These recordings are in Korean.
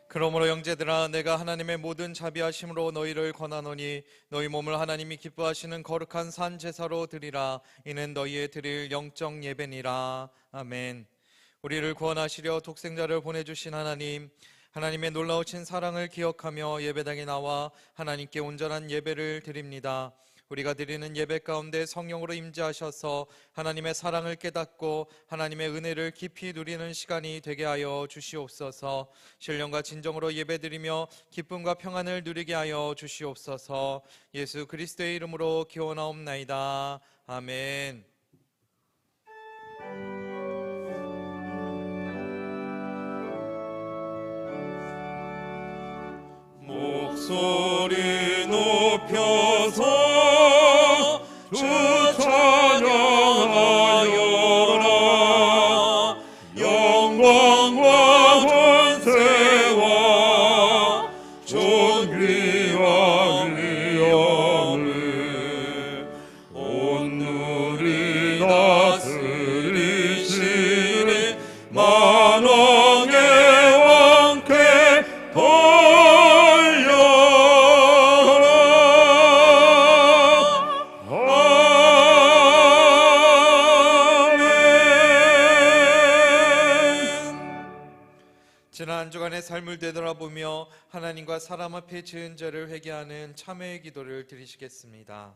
그러므로 형제들아, 내가 하나님의 모든 자비하심으로 너희를 권하노니 너희 몸을 하나님이 기뻐하시는 거룩한 산 제사로 드리라. 이는 너희의 드릴 영적 예배니라. 아멘. 우리를 구원하시려 독생자를 보내주신 하나님, 하나님의 놀라우신 사랑을 기억하며 예배당에 나와 하나님께 온전한 예배를 드립니다. 우리가 드리는 예배 가운데 성령으로 임재하셔서 하나님의 사랑을 깨닫고 하나님의 은혜를 깊이 누리는 시간이 되게 하여 주시옵소서. 신령과 진정으로 예배드리며 기쁨과 평안을 누리게 하여 주시옵소서. 예수 그리스도의 이름으로 기원하옵나이다. 아멘. 목소리 높여서 주 찬양하여라. 영광과 권세와 존귀와 위엄을 온누리 다스리시는 만왕의 왕께 지난 한 주간의 삶을 되돌아보며 하나님과 사람 앞에 지은 죄를 회개하는 참회의 기도를 드리시겠습니다.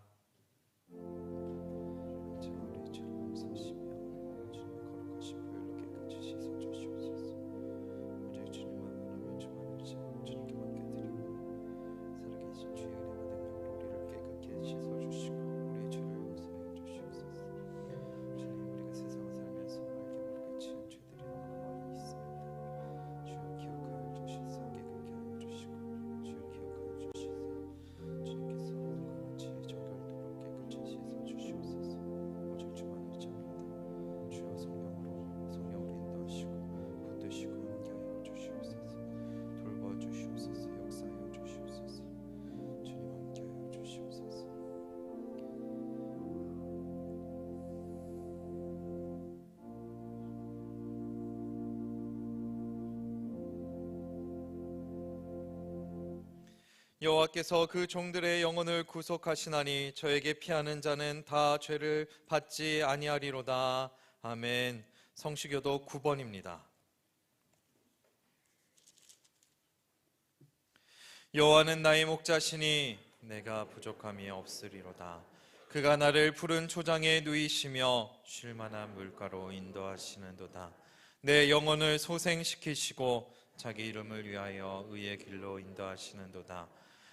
여호와께서 그 종들의 영혼을 구속하시나니 저에게 피하는 자는 다 죄를 받지 아니하리로다. 아멘. 성시교도 9번입니다. 여호와는 나의 목자시니 내가 부족함이 없으리로다. 그가 나를 푸른 초장에 누이시며 쉴 만한 물가로 인도하시는도다. 내 영혼을 소생시키시고 자기 이름을 위하여 의의 길로 인도하시는도다.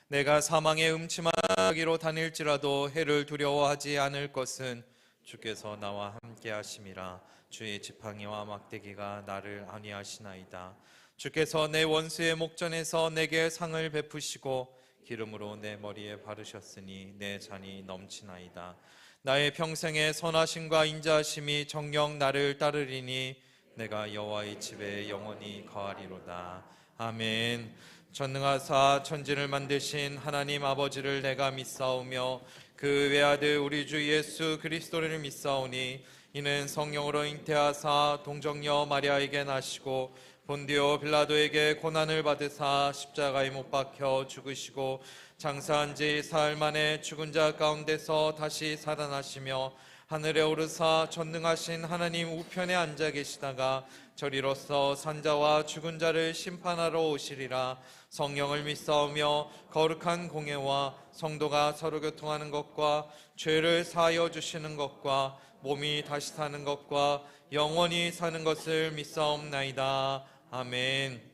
내가 사망의 음침한 길로 다닐지라도 해를 두려워하지 않을 것은 주께서 나와 함께 하심이라. 주의 지팡이와 막대기가 나를 안위하시나이다. 주께서 내 원수의 목전에서 내게 상을 베푸시고 기름으로 내 머리에 바르셨으니 내 잔이 넘치나이다. 나의 평생의 선하심과 인자하심이 정녕 나를 따르리니 내가 여호와의 집에 영원히 거하리로다. 아멘. 전능하사 천지를 만드신 하나님 아버지를 내가 믿사오며 그 외아들 우리 주 예수 그리스도를 믿사오니 이는 성령으로 잉태하사 동정녀 마리아에게 나시고 본디오 빌라도에게 고난을 받으사 십자가에 못 박혀 죽으시고 장사한 지 사흘 만에 죽은 자 가운데서 다시 살아나시며 하늘에 오르사 전능하신 하나님 우편에 앉아 계시다가 저리로서 산자와 죽은 자를 심판하러 오시리라. 성령을 믿사오며 거룩한 공예와 성도가 서로 교통하는 것과 죄를 사하여 주시는 것과 몸이 다시 사는 것과 영원히 사는 것을 믿사옵나이다. 아멘.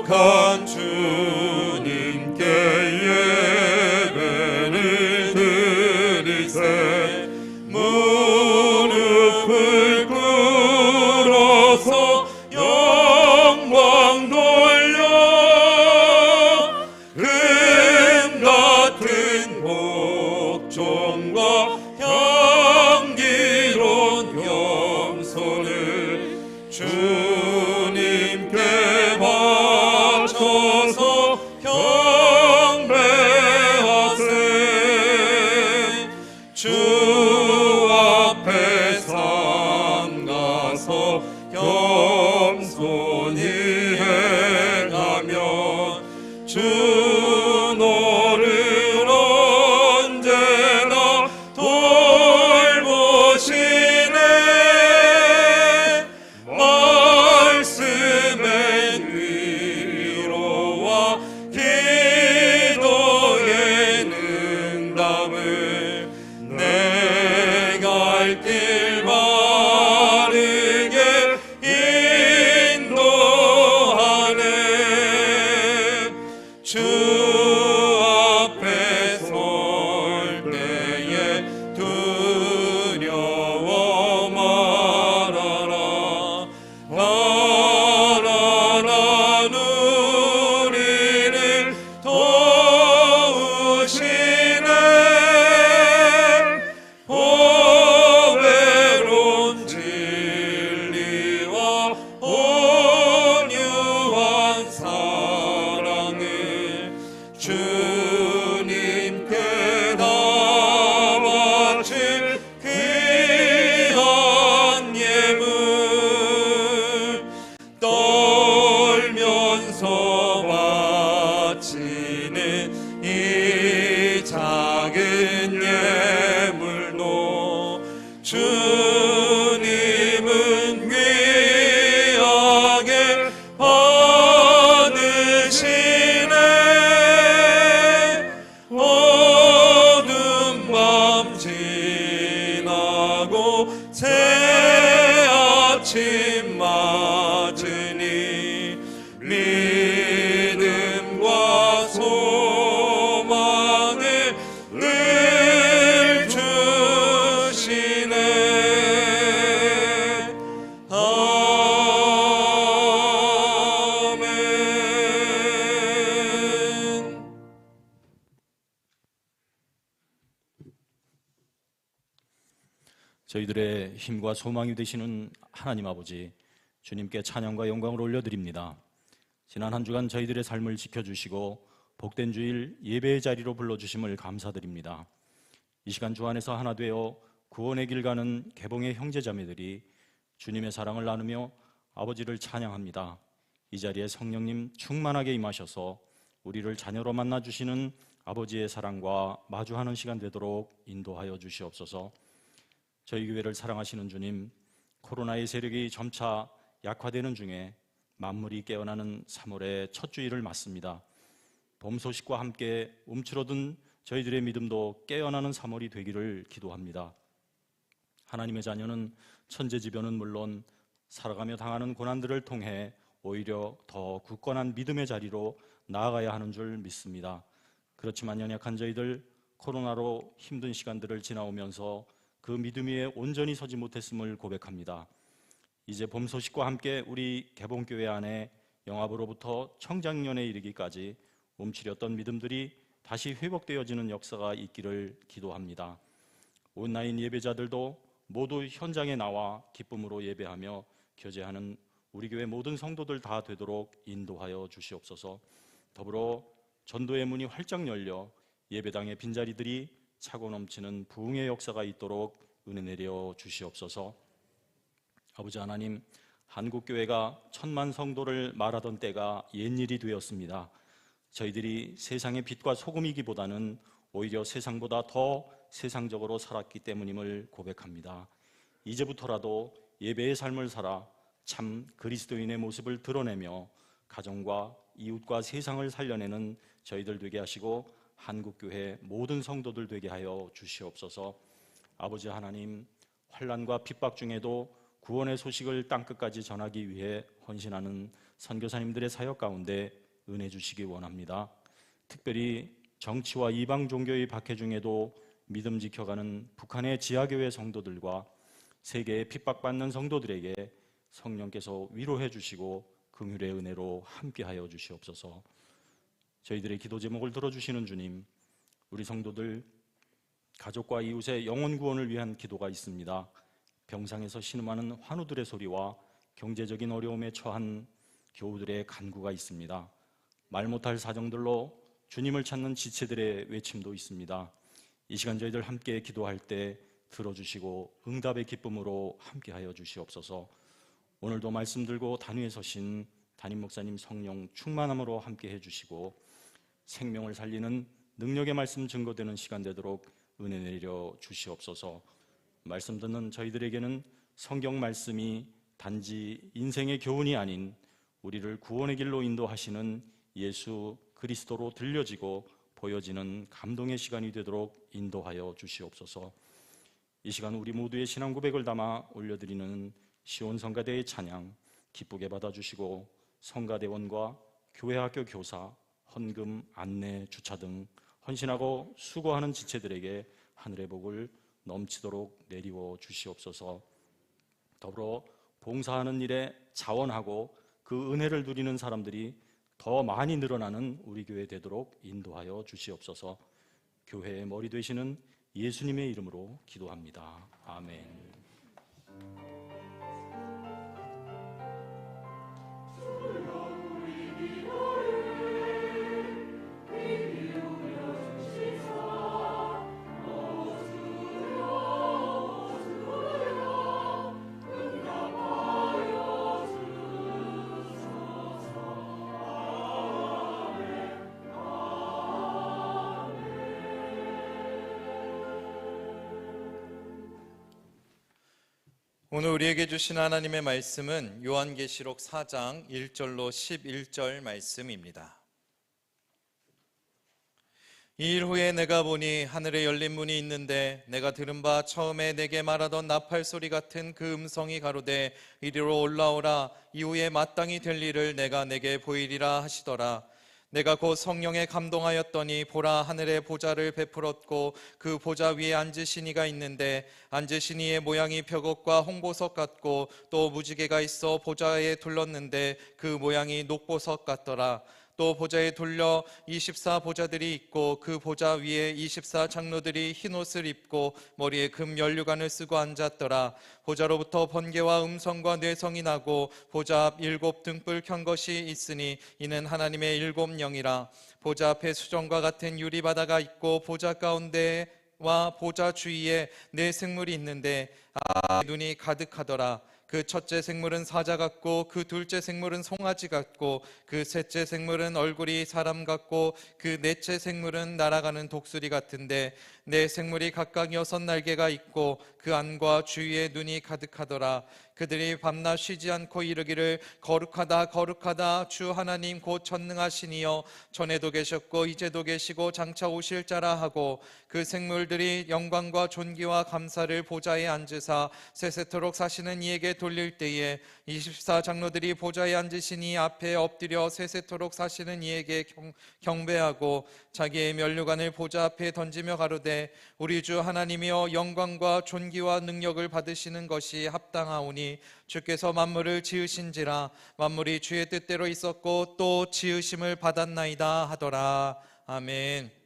거룩한 주님께 예배를 드리세. 무릎을 꿇어서 영광 돌려 금 같은 복종과 향기로운 겸손을 주님께 바쳐서 경배하세. 주 앞에 삼가서 겸손히 행하면 주 너를 언제나 돌보시네. 말씀의 위로와 기도의 능담을 내 갈 길 바르게 인도하네. 주 앞에 설 때에 두려워 말아라. 말아라. 우리를 도우시네. 보배로운 진리와 온유한 사랑을 주님께 다 바칠 귀한 예물 떨면서 바치는 이 작은 예물도 주님은 귀하게 받으시네. 어두운 밤 지나고 새 아침 맞으니 믿음과 소망을 늘 주시네. 아멘. 저희들의 힘과 소망이 되시는 하나님 아버지, 주님께 찬양과 영광을 올려드립니다. 지난 한 주간 저희들의 삶을 지켜주시고 복된 주일 예배의 자리로 불러주심을 감사드립니다. 이 시간 주 안에서 하나 되어 구원의 길 가는 개봉의 형제자매들이 주님의 사랑을 나누며 아버지를 찬양합니다. 이 자리에 성령님 충만하게 임하셔서 우리를 자녀로 만나주시는 아버지의 사랑과 마주하는 시간 되도록 인도하여 주시옵소서. 저희 교회를 사랑하시는 주님, 코로나의 세력이 점차 약화되는 중에 만물이 깨어나는 3월의 첫 주일을 맞습니다. 봄 소식과 함께 움츠러든 저희들의 믿음도 깨어나는 3월이 되기를 기도합니다. 하나님의 자녀는 천재지변은 물론 살아가며 당하는 고난들을 통해 오히려 더 굳건한 믿음의 자리로 나아가야 하는 줄 믿습니다. 그렇지만 연약한 저희들 코로나로 힘든 시간들을 지나오면서 그 믿음 위에 온전히 서지 못했음을 고백합니다. 이제 봄 소식과 함께 우리 개봉교회 안에 영합으로부터 청장년에 이르기까지 움츠렸던 믿음들이 다시 회복되어지는 역사가 있기를 기도합니다. 온라인 예배자들도 모두 현장에 나와 기쁨으로 예배하며 교제하는 우리 교회 모든 성도들 다 되도록 인도하여 주시옵소서. 더불어 전도의 문이 활짝 열려 예배당의 빈자리들이 차고 넘치는 부흥의 역사가 있도록 은혜 내려 주시옵소서. 아버지 하나님, 한국교회가 1000만 성도를 말하던 때가 옛일이 되었습니다. 저희들이 세상의 빛과 소금이기보다는 오히려 세상보다 더 세상적으로 살았기 때문임을 고백합니다. 이제부터라도 예배의 삶을 살아 참 그리스도인의 모습을 드러내며 가정과 이웃과 세상을 살려내는 저희들 되게 하시고 한국교회 모든 성도들 되게 하여 주시옵소서. 아버지 하나님, 환난과 핍박 중에도 구원의 소식을 땅끝까지 전하기 위해 헌신하는 선교사님들의 사역 가운데 은혜 주시기 원합니다. 특별히 정치와 이방 종교의 박해 중에도 믿음 지켜가는 북한의 지하교회 성도들과 세계에 핍박받는 성도들에게 성령께서 위로해 주시고 긍휼의 은혜로 함께하여 주시옵소서. 저희들의 기도 제목을 들어주시는 주님, 우리 성도들 가족과 이웃의 영혼 구원을 위한 기도가 있습니다. 병상에서 신음하는 환우들의 소리와 경제적인 어려움에 처한 교우들의 간구가 있습니다. 말 못할 사정들로 주님을 찾는 지체들의 외침도 있습니다. 이 시간 저희들 함께 기도할 때 들어주시고 응답의 기쁨으로 함께하여 주시옵소서. 오늘도 말씀 들고 단위에 서신 담임 목사님 성령 충만함으로 함께해 주시고 생명을 살리는 능력의 말씀 증거되는 시간 되도록 은혜 내려 주시옵소서. 말씀 듣는 저희들에게는 성경 말씀이 단지 인생의 교훈이 아닌 우리를 구원의 길로 인도하시는 예수 그리스도로 들려지고 보여지는 감동의 시간이 되도록 인도하여 주시옵소서. 이 시간 우리 모두의 신앙 고백을 담아 올려드리는 시온 성가대의 찬양 기쁘게 받아주시고 성가대원과 교회학교 교사, 헌금, 안내, 주차 등 헌신하고 수고하는 지체들에게 하늘의 복을 넘치도록 내리워 주시옵소서. 더불어 봉사하는 일에 자원하고 그 은혜를 누리는 사람들이 더 많이 늘어나는 우리 교회 되도록 인도하여 주시옵소서. 교회의 머리 되시는 예수님의 이름으로 기도합니다. 아멘. 오늘 우리에게 주신 하나님의 말씀은 요한계시록 4장 1절로 11절 말씀입니다. 이 일 후에 내가 보니 하늘에 열린 문이 있는데 내가 들은 바 처음에 내게 말하던 나팔 소리 같은 그 음성이 가로되 이리로 올라오라. 이후에 마땅히 될 일을 내가 내게 보이리라 하시더라. 내가 곧 성령에 감동하였더니 보라, 하늘에 보좌를 베풀었고 그 보좌 위에 앉으신 이가 있는데 앉으신 이의 모양이 벽옥과 홍보석 같고 또 무지개가 있어 보좌에 둘렀는데 그 모양이 녹보석 같더라. 또 보좌에 둘려 24보좌들이 있고 그 보좌 위에 24장로들이 흰옷을 입고 머리에 금 면류관을 쓰고 앉았더라. 보좌로부터 번개와 음성과 뇌성이 나고 보좌 앞 7 등불 켠 것이 있으니 이는 하나님의 7 영이라. 보좌 앞에 수정과 같은 유리바다가 있고 보좌 가운데와 보좌 주위에 4 생물이 있는데 눈이 가득하더라. 그 첫째 생물은 사자 같고 그 둘째 생물은 송아지 같고 그 셋째 생물은 얼굴이 사람 같고 그 넷째 생물은 날아가는 독수리 같은데 4 생물이 각각 6 날개가 있고 그 안과 주위에 눈이 가득하더라. 그들이 밤낮 쉬지 않고 이르기를 거룩하다 거룩하다 주 하나님 곧 전능하신 이여 전에도 계셨고 이제도 계시고 장차 오실 자라 하고 그 생물들이 영광과 존귀와 감사를 보좌에 앉으사 세세토록 사시는 이에게 돌릴 때에 24장로들이 보좌에 앉으신 이 앞에 엎드려 세세토록 사시는 이에게 경배하고 자기의 면류관을 보좌 앞에 던지며 가로되 우리 주 하나님이여 영광과 존귀와 능력을 받으시는 것이 합당하오니 주께서 만물을 지으신지라 만물이 주의 뜻대로 있었고 또 지으심을 받았나이다 하더라. 아멘.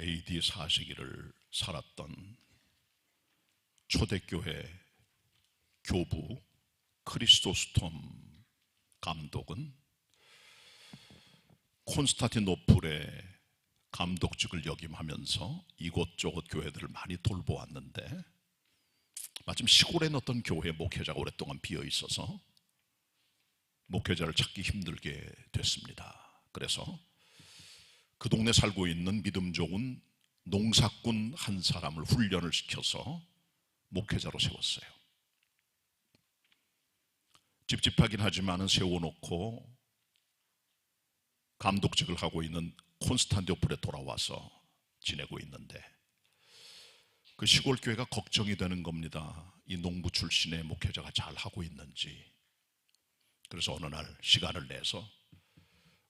AD 4세기를 살았던 초대교회 교부 크리스토스톰 감독은 콘스탄티노플의 감독직을 역임하면서 이곳저곳 교회들을 많이 돌보았는데 마침 시골에 어떤 교회 목회자가 오랫동안 비어 있어서 목회자를 찾기 힘들게 됐습니다. 그래서 그 동네 살고 있는 믿음 좋은 농사꾼 한 사람을 훈련을 시켜서 목회자로 세웠어요. 찝찝하긴 하지만 세워놓고 감독직을 하고 있는 콘스탄티노플에 돌아와서 지내고 있는데 그 시골 교회가 걱정이 되는 겁니다. 이 농부 출신의 목회자가 잘 하고 있는지. 그래서 어느 날 시간을 내서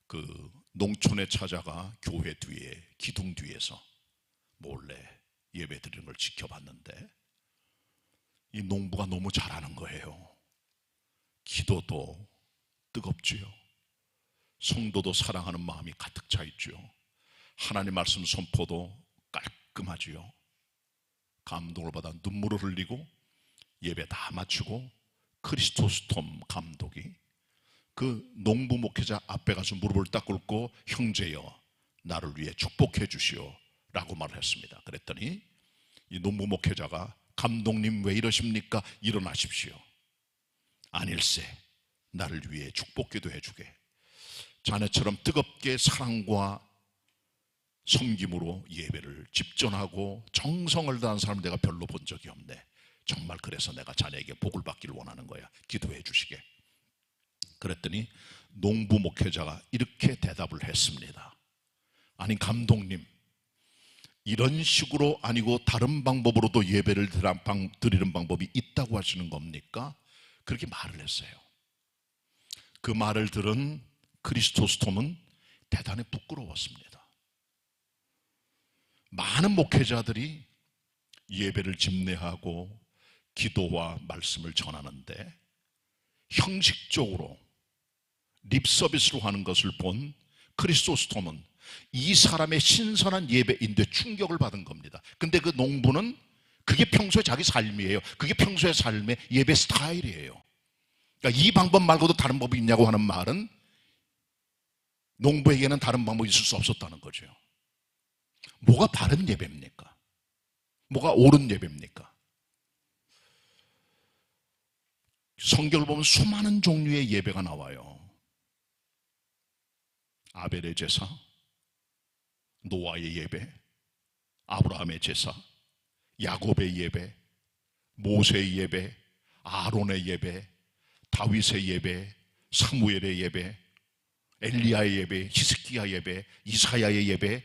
그 농촌에 찾아가 교회 뒤에 기둥 뒤에서 몰래 예배 드리는 걸 지켜봤는데 이 농부가 너무 잘하는 거예요. 기도도 뜨겁지요. 성도도 사랑하는 마음이 가득 차 있죠. 하나님 말씀 선포도 깔끔하지요. 감동을 받아 눈물을 흘리고 예배 다 마치고 크리스토스톰 감독이 그 농부 목회자 앞에 가서 무릎을 딱 꿇고 형제여 나를 위해 축복해 주시오 라고 말을 했습니다. 그랬더니 이 농부 목회자가 감독님 왜 이러십니까? 일어나십시오. 아닐세 나를 위해 축복기도 해주게. 자네처럼 뜨겁게 사랑과 섬김으로 예배를 집전하고 정성을 다한 사람 내가 별로 본 적이 없네. 정말 그래서 내가 자네에게 복을 받기를 원하는 거야. 기도해 주시게. 그랬더니 농부 목회자가 이렇게 대답을 했습니다. 아니 감독님 이런 식으로 아니고 다른 방법으로도 예배를 드리는 방법이 있다고 하시는 겁니까? 그렇게 말을 했어요. 그 말을 들은 크리스토스톰은 대단히 부끄러웠습니다. 많은 목회자들이 예배를 집례하고 기도와 말씀을 전하는데 형식적으로 립서비스로 하는 것을 본 크리스토스톰은 이 사람의 신선한 예배인데 충격을 받은 겁니다. 근데 그 농부는 그게 평소에 자기 삶이에요. 그게 평소의 삶의 예배 스타일이에요. 그러니까 이 방법 말고도 다른 법이 있냐고 하는 말은 농부에게는 다른 방법이 있을 수 없었다는 거죠. 뭐가 바른 예배입니까? 뭐가 옳은 예배입니까? 성경을 보면 수많은 종류의 예배가 나와요. 아벨의 제사, 노아의 예배, 아브라함의 제사, 야곱의 예배, 모세의 예배, 아론의 예배, 다윗의 예배, 사무엘의 예배, 엘리야의 예배, 히스기야 예배, 이사야의 예배,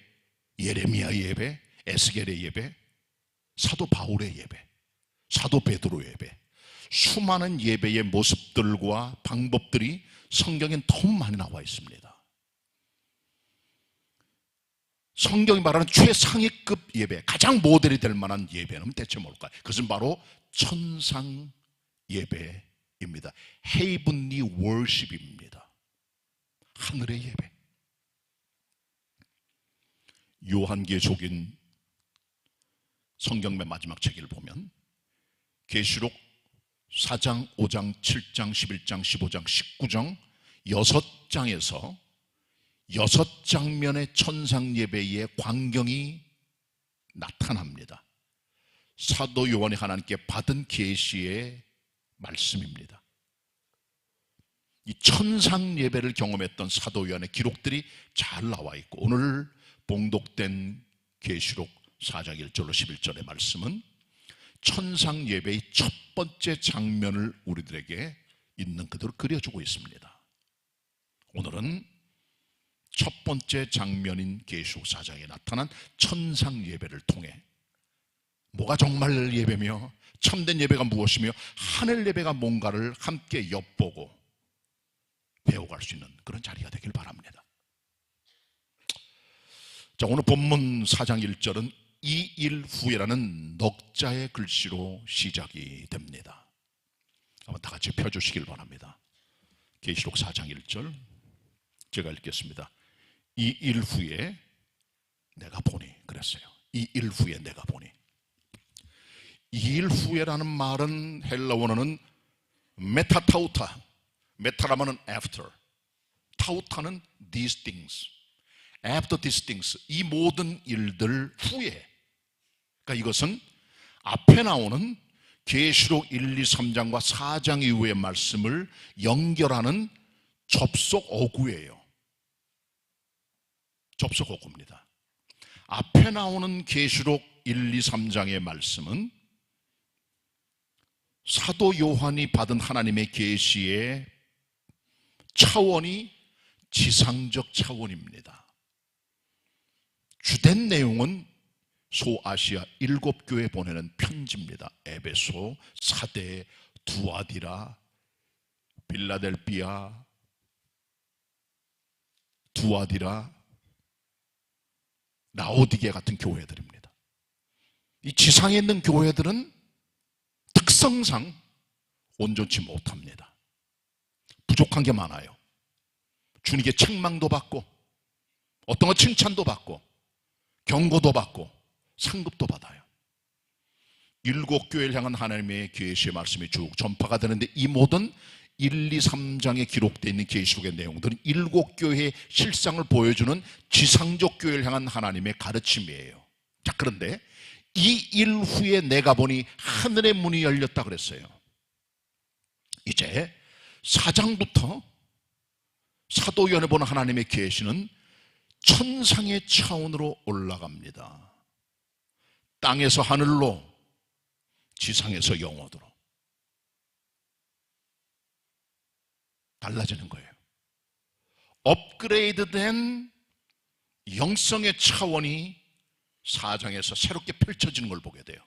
예레미야의 예배, 에스겔의 예배, 사도 바울의 예배, 사도 베드로의 예배. 수많은 예배의 모습들과 방법들이 성경엔 너무 많이 나와 있습니다. 성경이 말하는 최상위급 예배, 가장 모델이 될 만한 예배는 대체 뭘까요? 그것은 바로 천상 예배입니다. 헤이븐리 월십입니다. 하늘의 예배. 요한계시록인 성경 맨 마지막 책을 보면 계시록 4장, 5장, 7장, 11장, 15장, 19장 6장에서 6장면의 천상 예배의 광경이 나타납니다. 사도 요한이 하나님께 받은 계시의 말씀입니다. 이 천상 예배를 경험했던 사도 요한의 기록들이 잘 나와 있고 오늘 봉독된 계시록 4장 1절로 11절의 말씀은 천상 예배의 첫 번째 장면을 우리들에게 있는 그대로 그려주고 있습니다. 오늘은 첫 번째 장면인 계시록 4장에 나타난 천상 예배를 통해 뭐가 정말 예배며 참된 예배가 무엇이며 하늘 예배가 뭔가를 함께 엿보고 배워갈 수 있는 그런 자리가 되길 바랍니다. 자, 오늘 본문 4장 1절은 이 일 후에라는 넉자의 글씨로 시작이 됩니다. 한번 다 같이 펴주시길 바랍니다. 계시록 4장 1절 제가 읽겠습니다. 이 일 후에 내가 보니 그랬어요. 이 일 후에 내가 보니. 이 일 후에라는 말은 헬라 원어는 메타타우타. 메타라면은 after, 타우타는 these things, after these things, 이 모든 일들 후에. 그러니까 이것은 앞에 나오는 계시록 1, 2, 3장과 4장 이후의 말씀을 연결하는 접속 어구예요. 접속 어구입니다. 앞에 나오는 계시록 1, 2, 3장의 말씀은 사도 요한이 받은 하나님의 계시의 차원이 지상적 차원입니다. 주된 내용은 소아시아 7교회 보내는 편지입니다. 에베소, 사대, 두아디라, 빌라델비아, 두아디라, 라오디게 같은 교회들입니다. 이 지상에 있는 교회들은 특성상 온전치 못합니다. 부족한 게 많아요. 주님께 책망도 받고, 어떤 거 칭찬도 받고, 경고도 받고, 상급도 받아요. 7교회를 향한 하나님의 계시의 말씀이 쭉 전파가 되는데, 이 모든 1, 2, 3장에 기록되어 있는 계시록의 내용들은 7교회의 실상을 보여주는 지상적 교회를 향한 하나님의 가르침이에요. 자, 그런데 이 일 후에 내가 보니 하늘의 문이 열렸다 그랬어요. 이제 4장부터 사도 요한이 보는 하나님의 계시는 천상의 차원으로 올라갑니다. 땅에서 하늘로, 지상에서 영원으로 달라지는 거예요. 업그레이드된 영성의 차원이 4장에서 새롭게 펼쳐지는 걸 보게 돼요.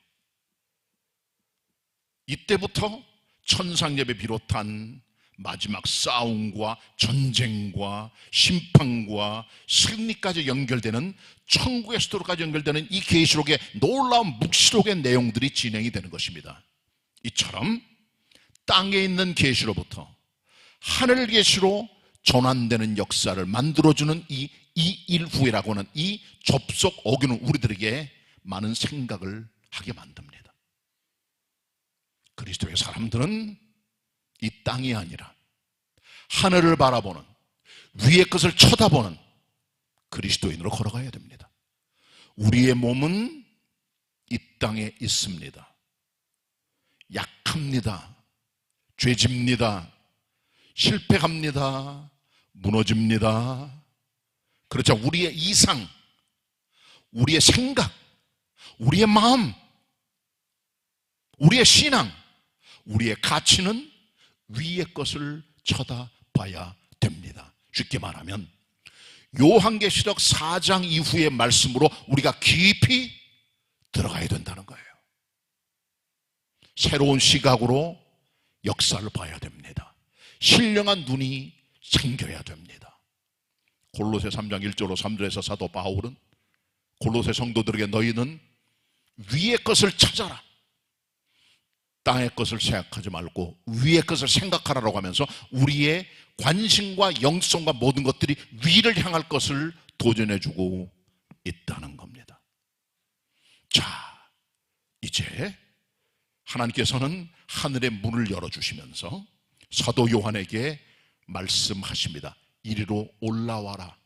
이때부터 천상예배 비롯한 마지막 싸움과 전쟁과 심판과 승리까지 연결되는, 천국의 수도로까지 연결되는 이 계시록의 놀라운 묵시록의 내용들이 진행이 되는 것입니다. 이처럼 땅에 있는 계시로부터 하늘 계시로 전환되는 역사를 만들어주는 이 일 후에라고 하는 이 접속 어기는 우리들에게 많은 생각을 하게 만듭니다. 그리스도의 사람들은 이 땅이 아니라 하늘을 바라보는, 위의 것을 쳐다보는 그리스도인으로 걸어가야 됩니다. 우리의 몸은 이 땅에 있습니다. 약합니다. 죄집니다. 실패합니다. 무너집니다. 그렇죠. 우리의 이상, 우리의 생각, 우리의 마음, 우리의 신앙, 우리의 가치는 위의 것을 쳐다봐야 됩니다. 쉽게 말하면 요한계시록 4장 이후의 말씀으로 우리가 깊이 들어가야 된다는 거예요. 새로운 시각으로 역사를 봐야 됩니다. 신령한 눈이 생겨야 됩니다. 골로새 3장 1절로 3절에서 사도 바울은 골로새 성도들에게 너희는 위의 것을 찾아라, 땅의 것을 생각하지 말고 위의 것을 생각하라고 하면서 우리의 관심과 영성과 모든 것들이 위를 향할 것을 도전해주고 있다는 겁니다. 자, 이제 하나님께서는 하늘의 문을 열어주시면서 사도 요한에게 말씀하십니다. 이리로 올라와라.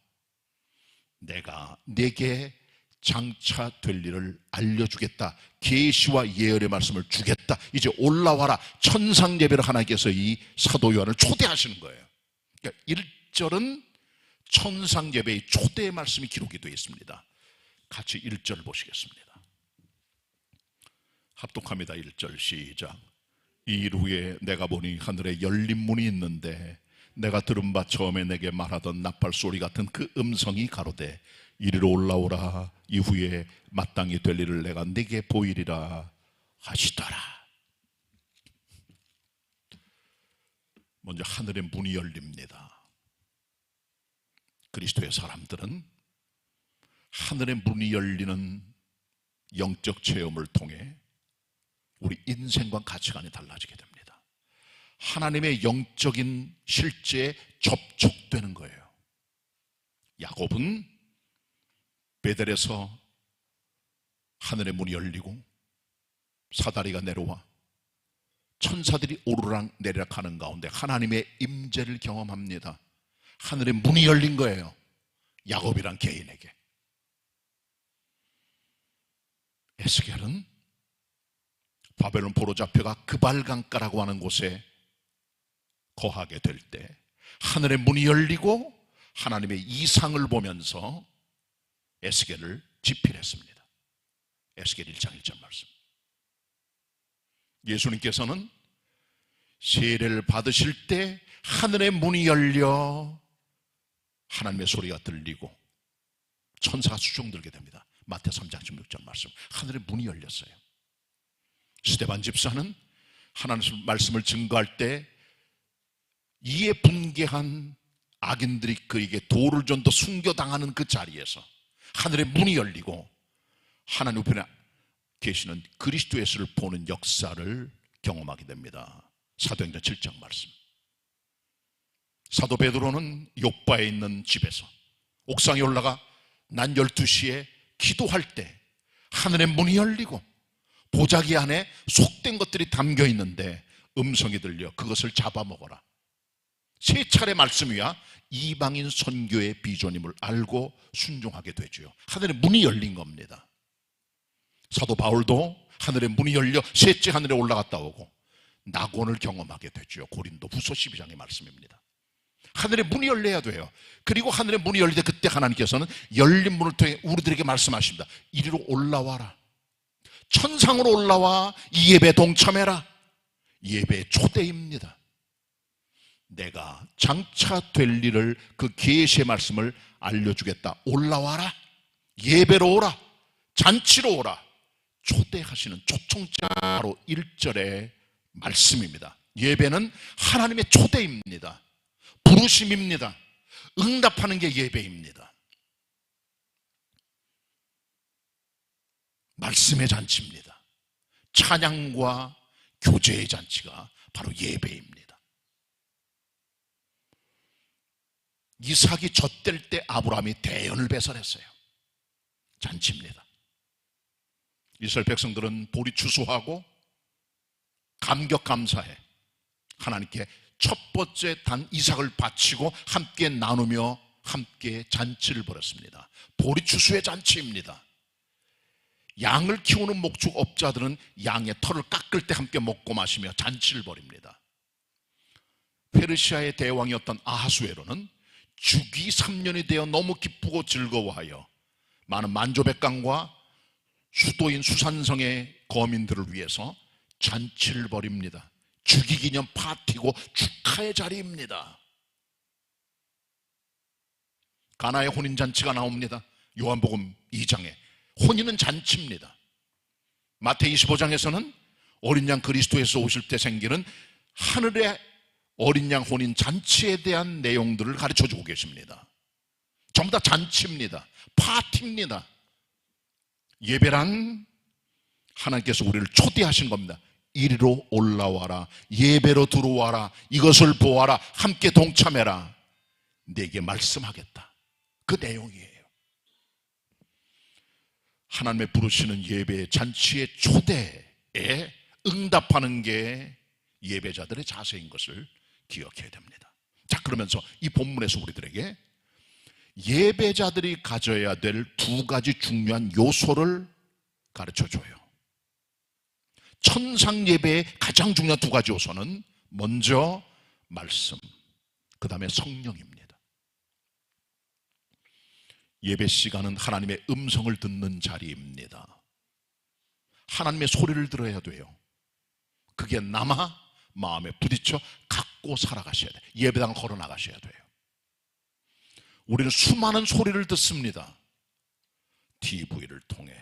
내가 네게 장차될 일을 알려주겠다. 계시와 예언의 말씀을 주겠다. 이제 올라와라. 천상 예배를 하나님께서 이 사도 요한을 초대하시는 거예요. 그러니까 1절은 천상 예배의 초대의 말씀이 기록이 되어 있습니다. 같이 1절 보시겠습니다. 합독합니다. 1절 시작. 이 일 후에 내가 보니 하늘에 열린 문이 있는데 내가 들은 바 처음에 내게 말하던 나팔 소리 같은 그 음성이 가로되 이리로 올라오라. 이후에 마땅히 될 일을 내가 네게 보이리라 하시더라. 먼저 하늘의 문이 열립니다. 그리스도의 사람들은 하늘의 문이 열리는 영적 체험을 통해 우리 인생과 가치관이 달라지게 됩니다. 하나님의 영적인 실제에 접촉되는 거예요. 야곱은 베델에서 하늘의 문이 열리고 사다리가 내려와 천사들이 오르락 내리락 하는 가운데 하나님의 임재를 경험합니다. 하늘의 문이 열린 거예요. 야곱이란 개인에게. 에스겔은 바벨론 포로 잡혀가 그발강가라고 하는 곳에 거하게 될 때 하늘의 문이 열리고 하나님의 이상을 보면서 에스겔을 집필했습니다. 에스겔 1장 1절 말씀. 예수님께서는 세례를 받으실 때 하늘의 문이 열려 하나님의 소리가 들리고 천사가 수종들게 됩니다. 마태 3장 16절 말씀. 하늘의 문이 열렸어요. 스데반 집사는 하나님 말씀을 증거할 때 이에 분개한 악인들이 그에게 돌을 전도 순교당하는 그 자리에서 하늘의 문이 열리고 하나님 우편에 계시는 그리스도 예수를 보는 역사를 경험하게 됩니다. 사도행전 7장 말씀. 사도 베드로는 욥바에 있는 집에서 옥상에 올라가 낮 12시에 기도할 때 하늘의 문이 열리고 보자기 안에 속된 것들이 담겨 있는데 음성이 들려 그것을 잡아먹어라. 세 차례 말씀이야 이방인 선교의 비전임을 알고 순종하게 되죠. 하늘의 문이 열린 겁니다. 사도 바울도 하늘의 문이 열려 셋째 하늘에 올라갔다 오고 낙원을 경험하게 되죠. 고린도 후서 12장의 말씀입니다. 하늘의 문이 열려야 돼요. 그리고 하늘의 문이 열릴 때 그때 하나님께서는 열린 문을 통해 우리들에게 말씀하십니다. 이리로 올라와라. 천상으로 올라와 이 예배에 동참해라. 예배의 초대입니다. 내가 장차 될 일을 그 계시의 말씀을 알려주겠다. 올라와라. 예배로 오라. 잔치로 오라. 초대하시는 초청자 바로 1절의 말씀입니다. 예배는 하나님의 초대입니다. 부르심입니다. 응답하는 게 예배입니다. 말씀의 잔치입니다. 찬양과 교제의 잔치가 바로 예배입니다. 이삭이 젖될 때 아브라함이 대연을 배설했어요. 잔치입니다. 이스라엘 백성들은 보리 추수하고 감격 감사해 하나님께 첫 번째 단 이삭을 바치고 함께 나누며 함께 잔치를 벌였습니다. 보리 추수의 잔치입니다. 양을 키우는 목축업자들은 양의 털을 깎을 때 함께 먹고 마시며 잔치를 벌입니다. 페르시아의 대왕이었던 아하수에로는 주기 3년이 되어 너무 기쁘고 즐거워하여 많은 만조백관과 수도인 수산성의 거민들을 위해서 잔치를 벌입니다. 주기기념 파티고 축하의 자리입니다. 가나의 혼인잔치가 나옵니다. 요한복음 2장에 혼인은 잔치입니다. 마태 25장에서는 어린 양 그리스도에서 오실 때 생기는 하늘의 어린 양 혼인 잔치에 대한 내용들을 가르쳐주고 계십니다. 전부 다 잔치입니다. 파티입니다. 예배란 하나님께서 우리를 초대하신 겁니다. 이리로 올라와라. 예배로 들어와라. 이것을 보아라. 함께 동참해라. 내게 말씀하겠다. 그 내용이에요. 하나님의 부르시는 예배의 잔치의 초대에 응답하는 게 예배자들의 자세인 것을 기억해야 됩니다. 자, 그러면서 이 본문에서 우리들에게 예배자들이 가져야 될 두 가지 중요한 요소를 가르쳐줘요. 천상 예배의 가장 중요한 두 가지 요소는 먼저 말씀, 그 다음에 성령입니다. 예배 시간은 하나님의 음성을 듣는 자리입니다. 하나님의 소리를 들어야 돼요. 그게 남아 마음에 부딪혀 갖고 살아가셔야 돼요. 예배당을 걸어 나가셔야 돼요. 우리는 수많은 소리를 듣습니다. TV를 통해,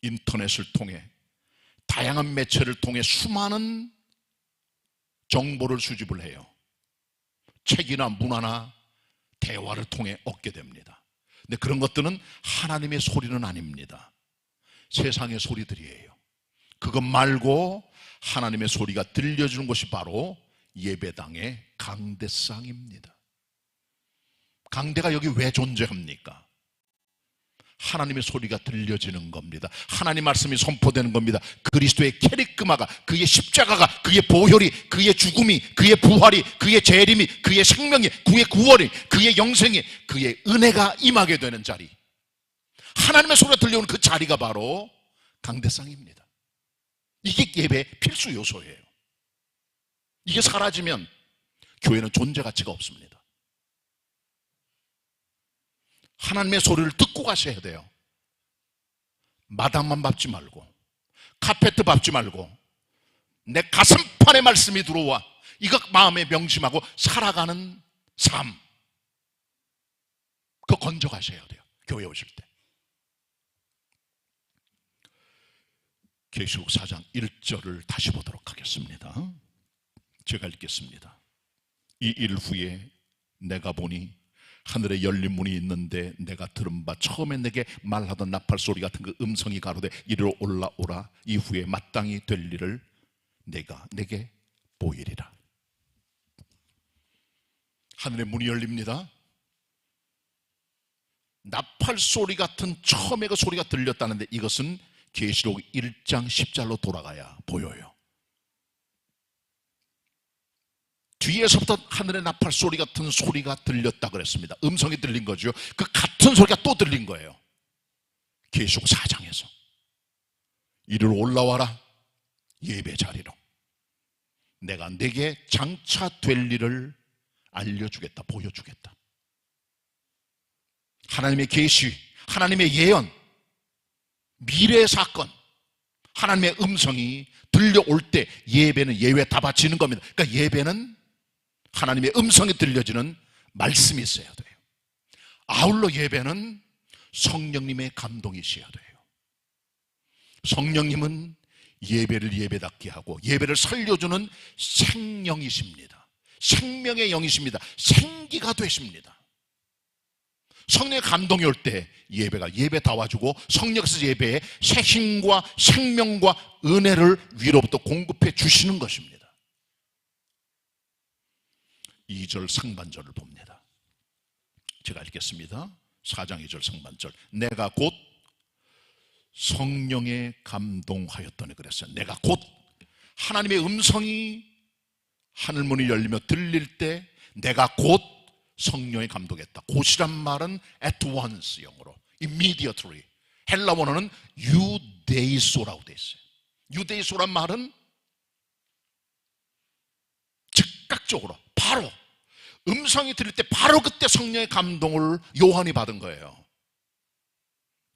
인터넷을 통해, 다양한 매체를 통해 수많은 정보를 수집을 해요. 책이나 문화나 대화를 통해 얻게 됩니다. 근데 그런 것들은 하나님의 소리는 아닙니다. 세상의 소리들이에요. 그것 말고 하나님의 소리가 들려주는 것이 바로 예배당의 강대상입니다. 강대가 여기 왜 존재합니까? 하나님의 소리가 들려지는 겁니다. 하나님 말씀이 선포되는 겁니다. 그리스도의 캐리크마가, 그의 십자가가, 그의 보혈이, 그의 죽음이, 그의 부활이, 그의 재림이, 그의 생명이, 그의 구원이, 그의 영생이, 그의 은혜가 임하게 되는 자리, 하나님의 소리가 들려오는 그 자리가 바로 강대상입니다. 이게 예배의 필수 요소예요. 이게 사라지면 교회는 존재 가치가 없습니다. 하나님의 소리를 듣고 가셔야 돼요. 마당만 밟지 말고, 카페트 밟지 말고, 내 가슴판에 말씀이 들어와 이것 마음에 명심하고 살아가는 삶, 그거 건져가셔야 돼요. 교회 오실 때. 계시록 4장 1절을 다시 보도록 하겠습니다. 제가 읽겠습니다. 이 일 후에 내가 보니 하늘에 열린 문이 있는데 내가 들은 바 처음에 내게 말하던 나팔 소리 같은 그 음성이 가로되 이리로 올라오라. 이후에 마땅히 될 일을 내가 내게 보이리라. 하늘의 문이 열립니다. 나팔 소리 같은 처음에 그 소리가 들렸다는데 이것은 계시록 1장 10절로 돌아가야 보여요. 뒤에서부터 하늘의 나팔 소리 같은 소리가 들렸다 그랬습니다. 음성이 들린 거죠. 그 같은 소리가 또 들린 거예요. 계시록 4장에서 이리로 올라와라. 예배 자리로 내가 내게 장차 될 일을 알려주겠다, 보여주겠다. 하나님의 계시, 하나님의 예언, 미래의 사건, 하나님의 음성이 들려올 때 예배는 예외 다 바치는 겁니다. 그러니까 예배는 하나님의 음성이 들려지는 말씀이 있어야 돼요. 아울러 예배는 성령님의 감동이셔야 돼요. 성령님은 예배를 예배답게 하고 예배를 살려주는 생령이십니다. 생명의 영이십니다. 생기가 되십니다. 성령의 감동이 올 때 예배가 예배다워주고 성령께서 예배에 새 힘과 생명과 은혜를 위로부터 공급해 주시는 것입니다. 2절 상반절을 봅니다. 제가 읽겠습니다. 4장 2절 상반절. 내가 곧 성령에 감동하였더니 그랬어요. 내가 곧 하나님의 음성이 하늘문이 열리며 들릴 때 내가 곧 성령에 감동했다. 곧이란 말은 at once 영어로 immediately, 헬라 원어는 유데이소라고 되어 있어요. 유데이소란 말은 즉각적으로 바로 음성이 들릴 때 바로 그때 성령의 감동을 요한이 받은 거예요.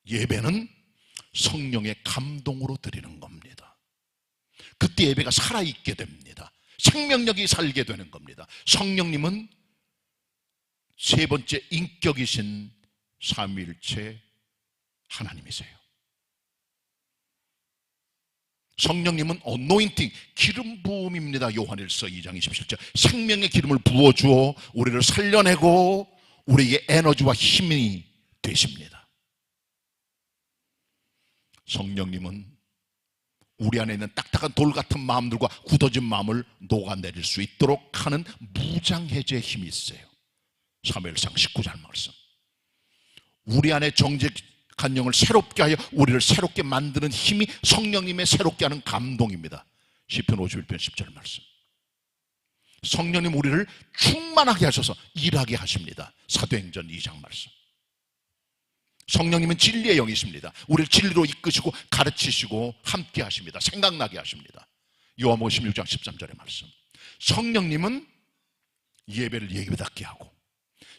예배는 성령의 감동으로 드리는 겁니다. 그때 예배가 살아있게 됩니다. 생명력이 살게 되는 겁니다. 성령님은 세 번째 인격이신 삼위일체 하나님이세요. 성령님은 anointing, 기름 부음입니다. 요한일서 2장 27절. 생명의 기름을 부어주어 우리를 살려내고 우리에게 에너지와 힘이 되십니다. 성령님은 우리 안에 있는 딱딱한 돌 같은 마음들과 굳어진 마음을 녹아내릴 수 있도록 하는 무장해제의 힘이 있어요. 사무엘상 19장 말씀. 우리 안에 정직한 영을 새롭게 하여 우리를 새롭게 만드는 힘이 성령님의 새롭게 하는 감동입니다. 시편 51편 10절 말씀. 성령님 우리를 충만하게 하셔서 일하게 하십니다. 사도행전 2장 말씀. 성령님은 진리의 영이십니다. 우리를 진리로 이끄시고 가르치시고 함께 하십니다. 생각나게 하십니다. 요한복음 16장 13절의 말씀. 성령님은 예배를 예배답게 하고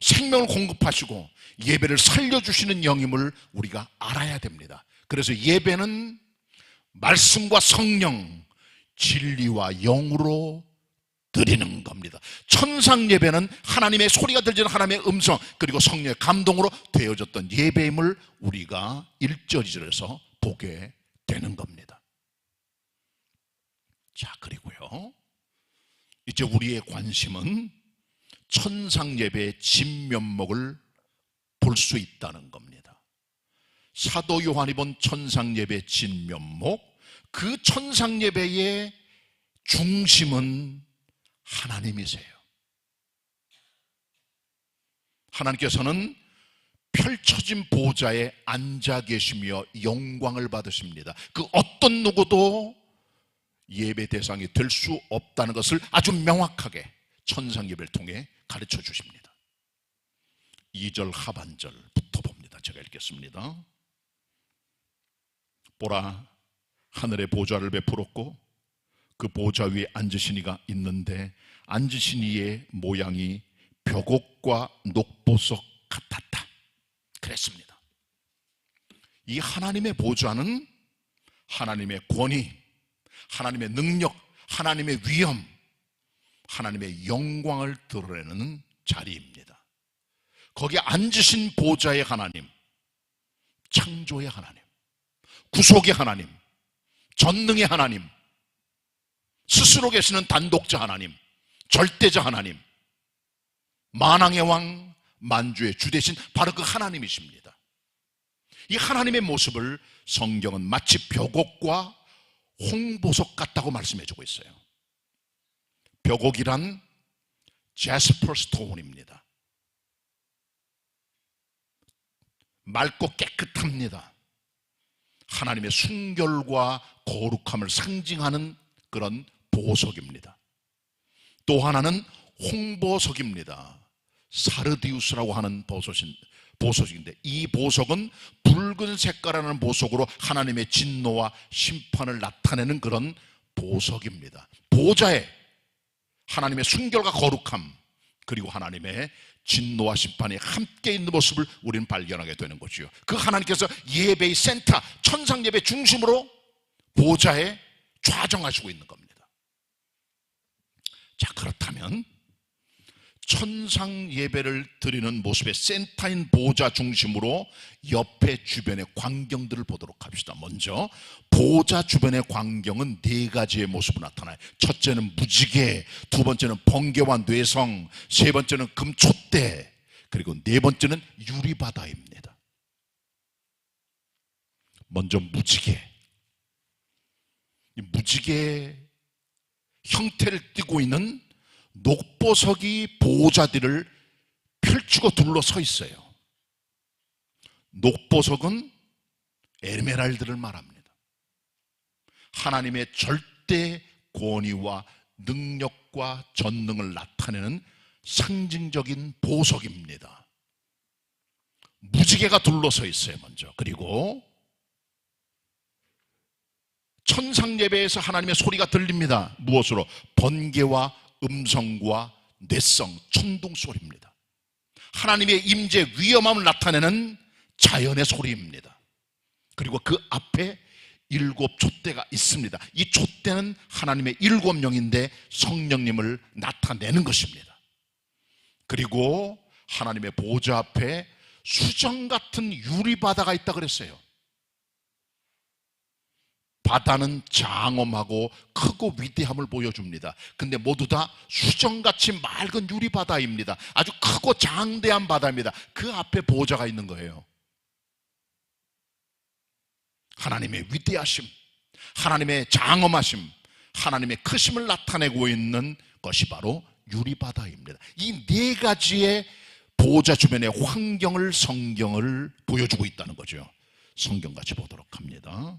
생명을 공급하시고 예배를 살려주시는 영임을 우리가 알아야 됩니다. 그래서 예배는 말씀과 성령, 진리와 영으로 드리는 겁니다. 천상 예배는 하나님의 소리가 들리는 하나님의 음성 그리고 성령의 감동으로 되어졌던 예배임을 우리가 1절 2절에서 보게 되는 겁니다. 자, 그리고요 이제 우리의 관심은 천상 예배의 진면목을 볼 수 있다는 겁니다. 사도 요한이 본 천상 예배의 진면목, 그 천상 예배의 중심은 하나님이세요. 하나님께서는 펼쳐진 보좌에 앉아 계시며 영광을 받으십니다. 그 어떤 누구도 예배 대상이 될 수 없다는 것을 아주 명확하게 천상 예배를 통해 가르쳐 주십니다. 2절 하반절부터 봅니다. 제가 읽겠습니다. 보라, 하늘의 보좌를 베풀었고 그 보좌 위에 앉으신 이가 있는데 앉으신 이의 모양이 벽옥과 녹보석 같았다. 그랬습니다. 이 하나님의 보좌는 하나님의 권위, 하나님의 능력, 하나님의 위엄, 하나님의 영광을 드러내는 자리입니다. 거기에 앉으신 보좌의 하나님, 창조의 하나님, 구속의 하나님, 전능의 하나님, 스스로 계시는 단독자 하나님, 절대자 하나님, 만왕의 왕, 만주의 주 되신 바로 그 하나님이십니다. 이 하나님의 모습을 성경은 마치 벽옥과 홍보석 같다고 말씀해 주고 있어요. 벽옥이란 제스퍼 스톤입니다. 맑고 깨끗합니다. 하나님의 순결과 거룩함을 상징하는 그런 보석입니다. 또 하나는 홍보석입니다. 사르디우스라고 하는 보석인데 이 보석은 붉은 색깔하는 보석으로 하나님의 진노와 심판을 나타내는 그런 보석입니다. 보좌에 하나님의 순결과 거룩함 그리고 하나님의 진노와 심판이 함께 있는 모습을 우리는 발견하게 되는 거죠. 그 하나님께서 예배의 센터, 천상 예배 중심으로 보좌에 좌정하시고 있는 겁니다. 자, 그렇다면 천상 예배를 드리는 모습의 센터인 보좌 중심으로 옆에 주변의 광경들을 보도록 합시다. 먼저 보좌 주변의 광경은 네 가지의 모습으로 나타나요. 첫째는 무지개, 두 번째는 번개와 뇌성, 세 번째는 금촛대, 그리고 네 번째는 유리바다입니다. 먼저 무지개. 이 무지개 형태를 띠고 있는 녹보석이 보좌들을 펼치고 둘러서 있어요. 녹보석은 에메랄드를 말합니다. 하나님의 절대 권위와 능력과 전능을 나타내는 상징적인 보석입니다. 무지개가 둘러서 있어요, 먼저. 그리고 천상 예배에서 하나님의 소리가 들립니다. 무엇으로? 번개와 음성과 뇌성, 천둥 소리입니다. 하나님의 임재 위엄함을 나타내는 자연의 소리입니다. 그리고 그 앞에 7 촛대가 있습니다. 이 촛대는 하나님의 7영인데 성령님을 나타내는 것입니다. 그리고 하나님의 보좌 앞에 수정 같은 유리바다가 있다 그랬어요. 바다는 장엄하고 크고 위대함을 보여줍니다. 근데 모두 다 수정같이 맑은 유리바다입니다. 아주 크고 장대한 바다입니다. 그 앞에 보좌가 있는 거예요. 하나님의 위대하심, 하나님의 장엄하심, 하나님의 크심을 나타내고 있는 것이 바로 유리바다입니다. 이 네 가지의 보좌 주변의 환경을 성경을 보여주고 있다는 거죠. 성경 같이 보도록 합니다.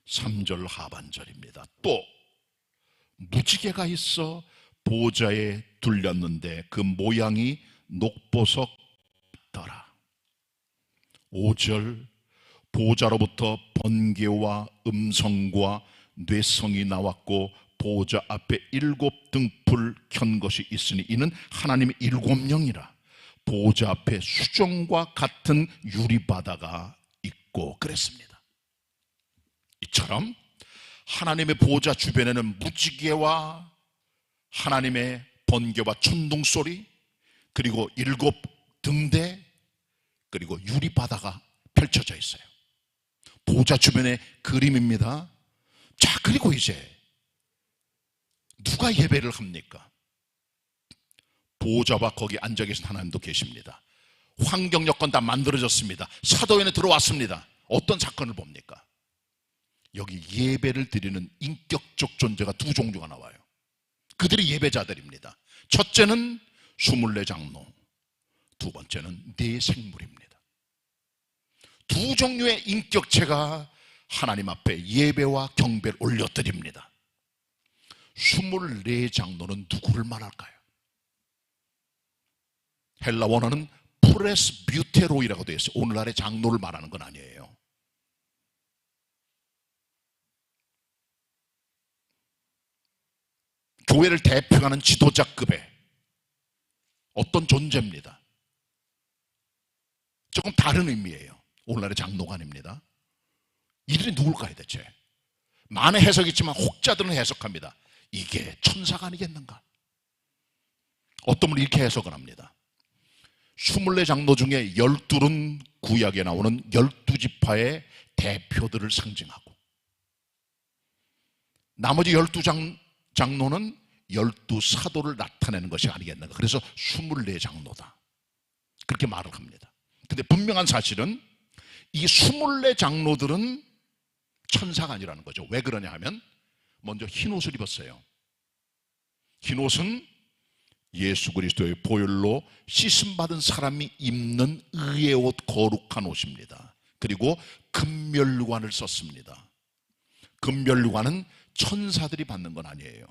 3절 하반절입니다. 또 무지개가 있어 보좌에 둘렸는데 그 모양이 녹보석 같더라. 5절 보좌로부터 번개와 음성과 뇌성이 나왔고 보좌 앞에 7 등불 켠 것이 있으니 이는 하나님의 7영이라. 보좌 앞에 수정과 같은 유리바다가 있고 그랬습니다. 이처럼 하나님의 보좌 주변에는 무지개와 하나님의 번개와 천둥소리, 그리고 7 등대, 그리고 유리바다가 펼쳐져 있어요. 보좌 주변의 그림입니다. 자, 그리고 이제 누가 예배를 합니까? 보좌와 거기 앉아 계신 하나님도 계십니다. 환경 여건 다 만들어졌습니다. 사도연에 들어왔습니다. 어떤 사건을 봅니까? 여기 예배를 드리는 인격적 존재가 2 종류가 나와요. 그들이 예배자들입니다. 첫째는 24장로, 두 번째는 내 생물입니다. 두 종류의 인격체가 하나님 앞에 예배와 경배를 올려드립니다. 24장로는 누구를 말할까요? 헬라 원어는 프레스뷰테로이라고 되어 있어요. 오늘날의 장로를 말하는 건 아니에요. 교회를 대표하는 지도자급의 어떤 존재입니다. 조금 다른 의미예요. 오늘날의 장로가 아닙니다. 이들이 누굴까요 대체? 많은 해석이 있지만 혹자들은 해석합니다. 이게 천사가 아니겠는가? 어떤 분이 이렇게 해석을 합니다. 24장로 중에 12은 구약에 나오는 12지파의 대표들을 상징하고, 나머지 12장로는 12사도를 나타내는 것이 아니겠는가. 그래서 24장로다, 그렇게 말을 합니다. 근데 분명한 사실은 이 24장로들은 천사가 아니라는 거죠. 왜 그러냐 하면, 먼저 흰옷을 입었어요. 흰옷은 예수 그리스도의 보혈로 씻음받은 사람이 입는 의의 옷, 거룩한 옷입니다. 그리고 금멸관을 썼습니다. 금멸관은 천사들이 받는 건 아니에요.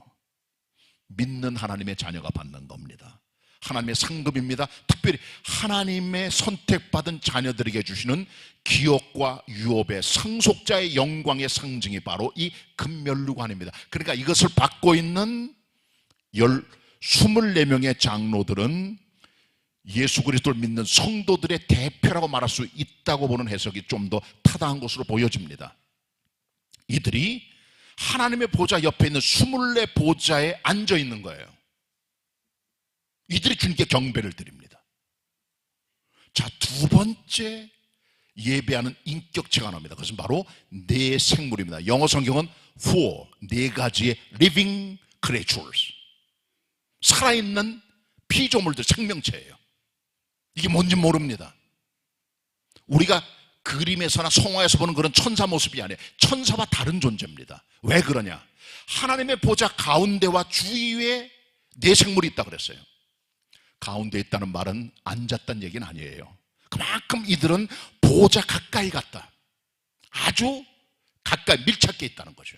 믿는 하나님의 자녀가 받는 겁니다. 하나님의 상급입니다. 특별히 하나님의 선택받은 자녀들에게 주시는 기업과 유업의 상속자의 영광의 상징이 바로 이 금면류관입니다. 그러니까 이것을 받고 있는 24명의 장로들은 예수 그리스도를 믿는 성도들의 대표라고 말할 수 있다고 보는 해석이 좀 더 타당한 것으로 보여집니다. 이들이 하나님의 보좌 옆에 있는 24보좌에 앉아 있는 거예요. 이들이 주님께 경배를 드립니다. 자, 두 번째 예배하는 인격체가 나옵니다. 그것은 바로 네 생물입니다. 영어 성경은 four, 네 가지의 living creatures, 살아있는 피조물들, 생명체예요. 이게 뭔지 모릅니다. 우리가 그림에서나 성화에서 보는 그런 천사 모습이 아니에요. 천사와 다른 존재입니다. 왜 그러냐? 하나님의 보좌 가운데와 주위에 네 생물이 있다고 그랬어요. 가운데 있다는 말은 앉았다는 얘기는 아니에요. 그만큼 이들은 보좌 가까이 갔다, 아주 가까이 밀착해 있다는 거죠.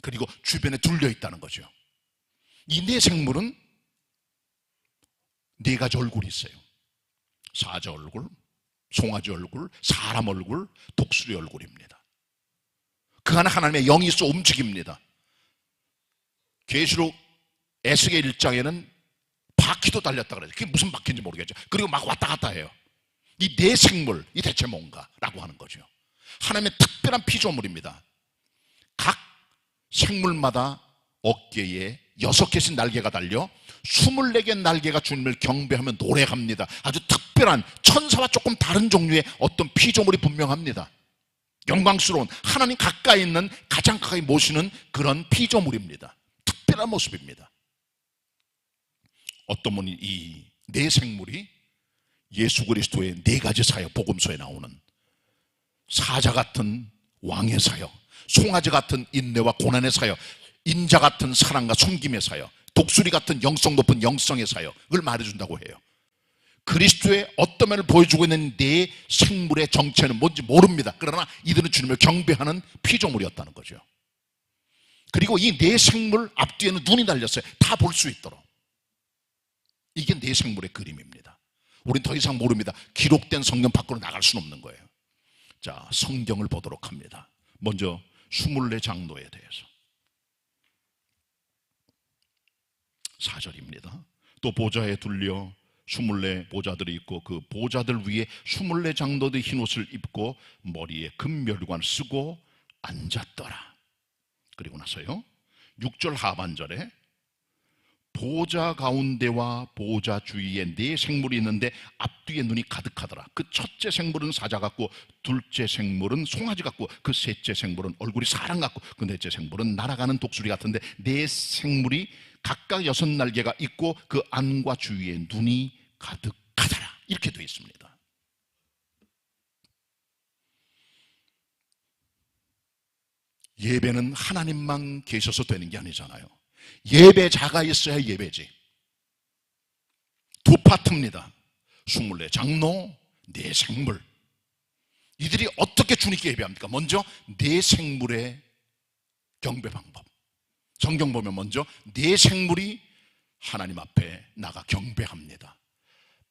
그리고 주변에 둘려 있다는 거죠. 이 네 생물은 네 가지 얼굴이 있어요. 사자 얼굴, 송아지 얼굴, 사람 얼굴, 독수리 얼굴입니다. 그 안에 하나님의 영이 있어 움직입니다. 계시록 에스겔 1장에는 바퀴도 달렸다 그래요. 그게 무슨 바퀴인지 모르겠죠. 그리고 막 왔다 갔다 해요. 이 네 생물, 이 대체 뭔가라고 하는 거죠. 하나님의 특별한 피조물입니다. 각 생물마다 어깨에 6개씩 날개가 달려 24개 날개가 주님을 경배하며 노래합니다. 아주 특별한 천사와 조금 다른 종류의 어떤 피조물이 분명합니다. 영광스러운, 하나님 가까이 있는, 가장 가까이 모시는 그런 피조물입니다. 특별한 모습입니다. 어떤 분이 이 네 생물이 예수 그리스도의 네 가지 사역, 복음서에 나오는 사자 같은 왕의 사역, 송아지 같은 인내와 고난의 사역, 인자 같은 사랑과 섬김의 사역, 독수리 같은 영성 높은 영성의 사역을 말해준다고 해요. 그리스도의 어떤 면을 보여주고 있는 네 생물의 정체는 뭔지 모릅니다. 그러나 이들은 주님을 경배하는 피조물이었다는 거죠. 그리고 이 네 생물 앞뒤에는 눈이 달렸어요. 다 볼 수 있도록. 이게 네 생물의 그림입니다. 우린 더 이상 모릅니다. 기록된 성경 밖으로 나갈 수는 없는 거예요. 자, 성경을 보도록 합니다. 먼저 24장로에 대해서 4절입니다. 또 보좌에 둘려 24 보좌들이 있고 그 보좌들 위에 24장로들이 흰옷을 입고 머리에 금멸관 쓰고 앉았더라. 그리고 나서요 6절 하반절에 보좌 가운데와 보좌 주위에 네 생물이 있는데 앞뒤에 눈이 가득하더라. 그 첫째 생물은 사자 같고, 둘째 생물은 송아지 같고, 그 셋째 생물은 얼굴이 사람 같고, 그 넷째 생물은 날아가는 독수리 같은데 네 생물이 각각 6날개가 있고 그 안과 주위에 눈이 가득하더라. 이렇게 되어 있습니다. 예배는 하나님만 계셔서 되는 게 아니잖아요. 예배자가 있어야 예배지. 두 파트입니다. 24 장로, 네 생물. 이들이 어떻게 주님께 예배합니까? 먼저 네 생물의 경배 방법. 성경 보면 먼저 네 생물이 하나님 앞에 나가 경배합니다.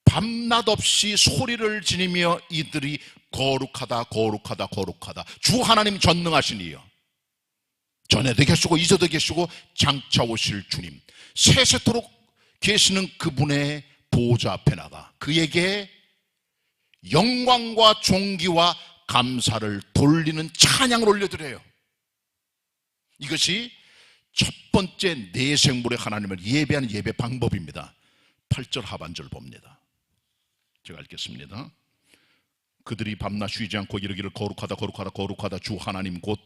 밤낮 없이 소리를 지르며 이들이 거룩하다 거룩하다 거룩하다 주 하나님 전능하시니요, 전에도 계시고 이제도 계시고 장차 오실 주님, 세세토록 계시는 그분의 보좌 앞에 나가 그에게 영광과 존귀와 감사를 돌리는 찬양을 올려드려요. 이것이 첫 번째 네 생물의 하나님을 예배하는 예배 방법입니다. 8절 하반절 봅니다. 제가 읽겠습니다. 그들이 밤낮 쉬지 않고 이르기를 거룩하다 거룩하다 거룩하다 주 하나님 곧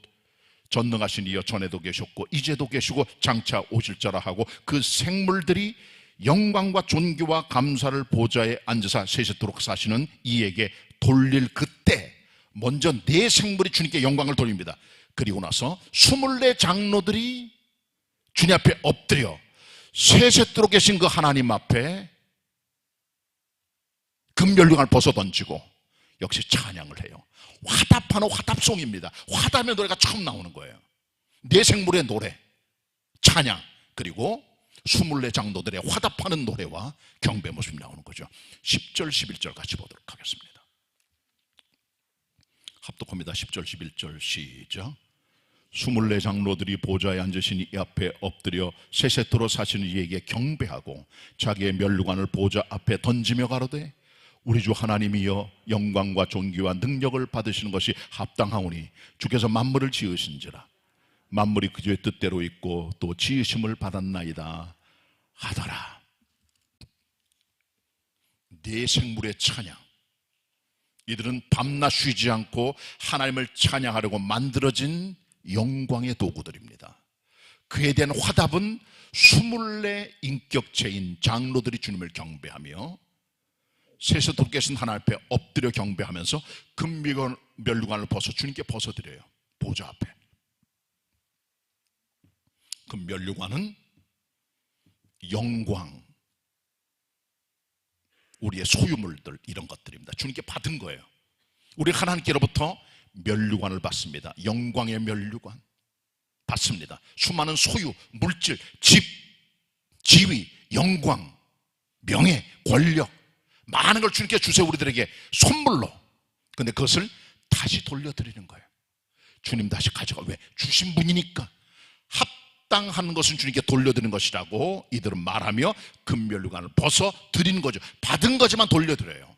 전능하신 이여 전에도 계셨고 이제도 계시고 장차 오실 자라 하고 그 생물들이 영광과 존귀와 감사를 보좌에 앉으사 세세토록 사시는 이에게 돌릴 그때 먼저 네 생물이 주님께 영광을 돌립니다. 그리고 나서 24 장로들이 주님 앞에 엎드려 세세토록 계신 그 하나님 앞에 금면류관을 벗어 던지고 역시 찬양을 해요. 화답하는 화답송입니다. 화답의 노래가 처음 나오는 거예요. 네 생물의 노래, 찬양, 그리고 24 장로들의 화답하는 노래와 경배 모습이 나오는 거죠. 10절 11절 같이 보도록 하겠습니다. 합독합니다. 10절 11절 시작. 24 장로들이 보좌에 앉으시니 이 앞에 엎드려 세세토록 사시는 이에게 경배하고 자기의 면류관을 보좌 앞에 던지며 가로되 우리 주 하나님이여 영광과 존귀와 능력을 받으시는 것이 합당하오니 주께서 만물을 지으신지라 만물이 그주의 뜻대로 있고 또 지으심을 받았나이다 하더라. 네 생물의 찬양, 이들은 밤낮 쉬지 않고 하나님을 찬양하려고 만들어진 영광의 도구들입니다. 그에 대한 화답은 24 인격체인 장로들이 주님을 경배하며 세세토록 계신 하나님 앞에 엎드려 경배하면서 금면류관을 벗어 주님께 벗어드려요. 보좌 앞에. 금면류관은 영광, 우리의 소유물들 이런 것들입니다. 주님께 받은 거예요. 우리 하나님께로부터 면류관을 받습니다. 영광의 면류관 받습니다. 수많은 소유, 물질, 집, 지위, 영광, 명예, 권력 많은 걸 주님께 주세요. 우리들에게 선물로. 근데 그것을 다시 돌려드리는 거예요. 주님 다시 가져가. 왜? 주신 분이니까. 합당한 것은 주님께 돌려드리는 것이라고 이들은 말하며 금면류관을 벗어 드리는 거죠. 받은 거지만 돌려드려요.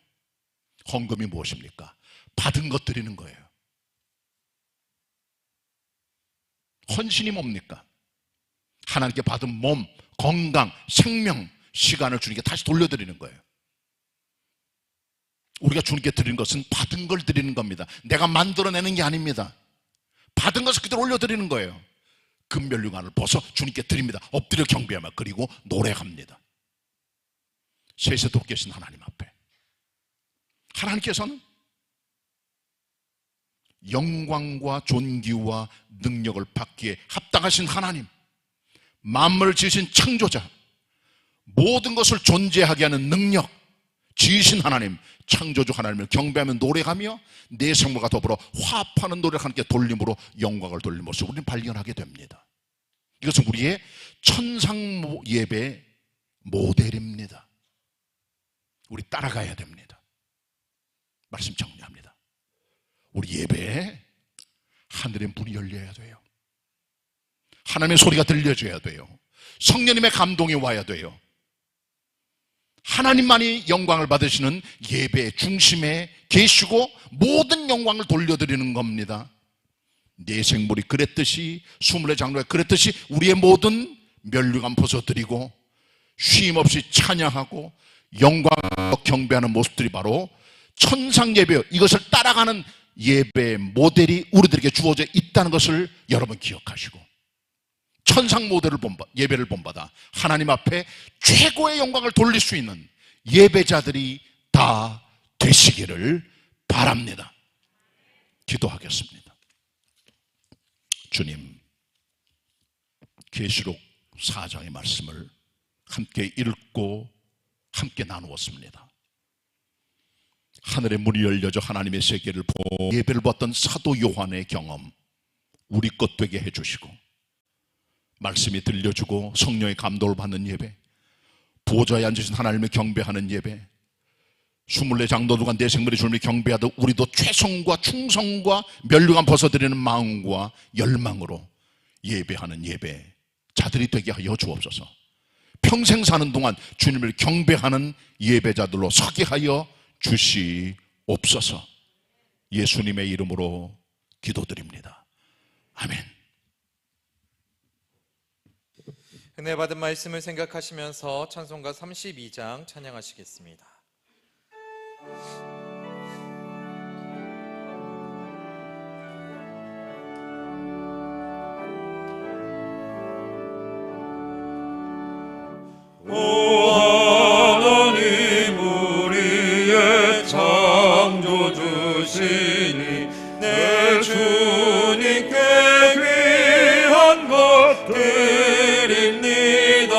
헌금이 무엇입니까? 받은 것 드리는 거예요. 헌신이 뭡니까? 하나님께 받은 몸, 건강, 생명, 시간을 주님께 다시 돌려드리는 거예요. 우리가 주님께 드리는 것은 받은 걸 드리는 겁니다. 내가 만들어내는 게 아닙니다. 받은 것을 그대로 올려드리는 거예요. 금면류관을 벗어 주님께 드립니다. 엎드려 경배하며 그리고 노래합니다. 세세토록 계신 하나님 앞에 하나님께서는 영광과 존귀와 능력을 받기에 합당하신 하나님, 만물을 지으신 창조자, 모든 것을 존재하게 하는 능력 지으신 하나님, 창조주 하나님을 경배하며 노래하며 내 생물과 더불어 화합하는 노래를 함께 돌림으로 영광을 돌리는 모습을 우리는 발견하게 됩니다. 이것은 우리의 천상 예배 모델입니다. 우리 따라가야 됩니다. 말씀 정리합니다. 우리 예배에 하늘의 문이 열려야 돼요. 하나님의 소리가 들려줘야 돼요. 성령님의 감동이 와야 돼요. 하나님만이 영광을 받으시는 예배의 중심에 계시고 모든 영광을 돌려드리는 겁니다. 네 생물이 그랬듯이 24 장로가 그랬듯이 우리의 모든 면류관 벗어드리고 쉼없이 찬양하고 영광과 경배하는 모습들이 바로 천상 예배, 이것을 따라가는 예배 모델이 우리들에게 주어져 있다는 것을 여러분 기억하시고 천상 모델을 예배를 본받아 하나님 앞에 최고의 영광을 돌릴 수 있는 예배자들이 다 되시기를 바랍니다. 기도하겠습니다. 주님, 계시록 4장의 말씀을 함께 읽고 함께 나누었습니다. 하늘의 문이 열려져 하나님의 세계를 보고 예배를 받던 사도 요한의 경험 우리 것 되게 해주시고, 말씀이 들려주고 성령의 감동을 받는 예배, 보좌에 앉으신 하나님을 경배하는 예배, 24장로들과 내 생물의 주님을 경배하듯 우리도 최선과 충성과 면류관 벗어드리는 마음과 열망으로 예배하는 예배자들이 되게 하여 주옵소서. 평생 사는 동안 주님을 경배하는 예배자들로 서게 하여 주시옵소서. 예수님의 이름으로 기도드립니다. 아멘. 은혜 받은 말씀을 생각하시면서 찬송가 32장 찬양하시겠습니다. 오 하나님 우리의 창조주시니 내 주님께 귀한 것 드립니다.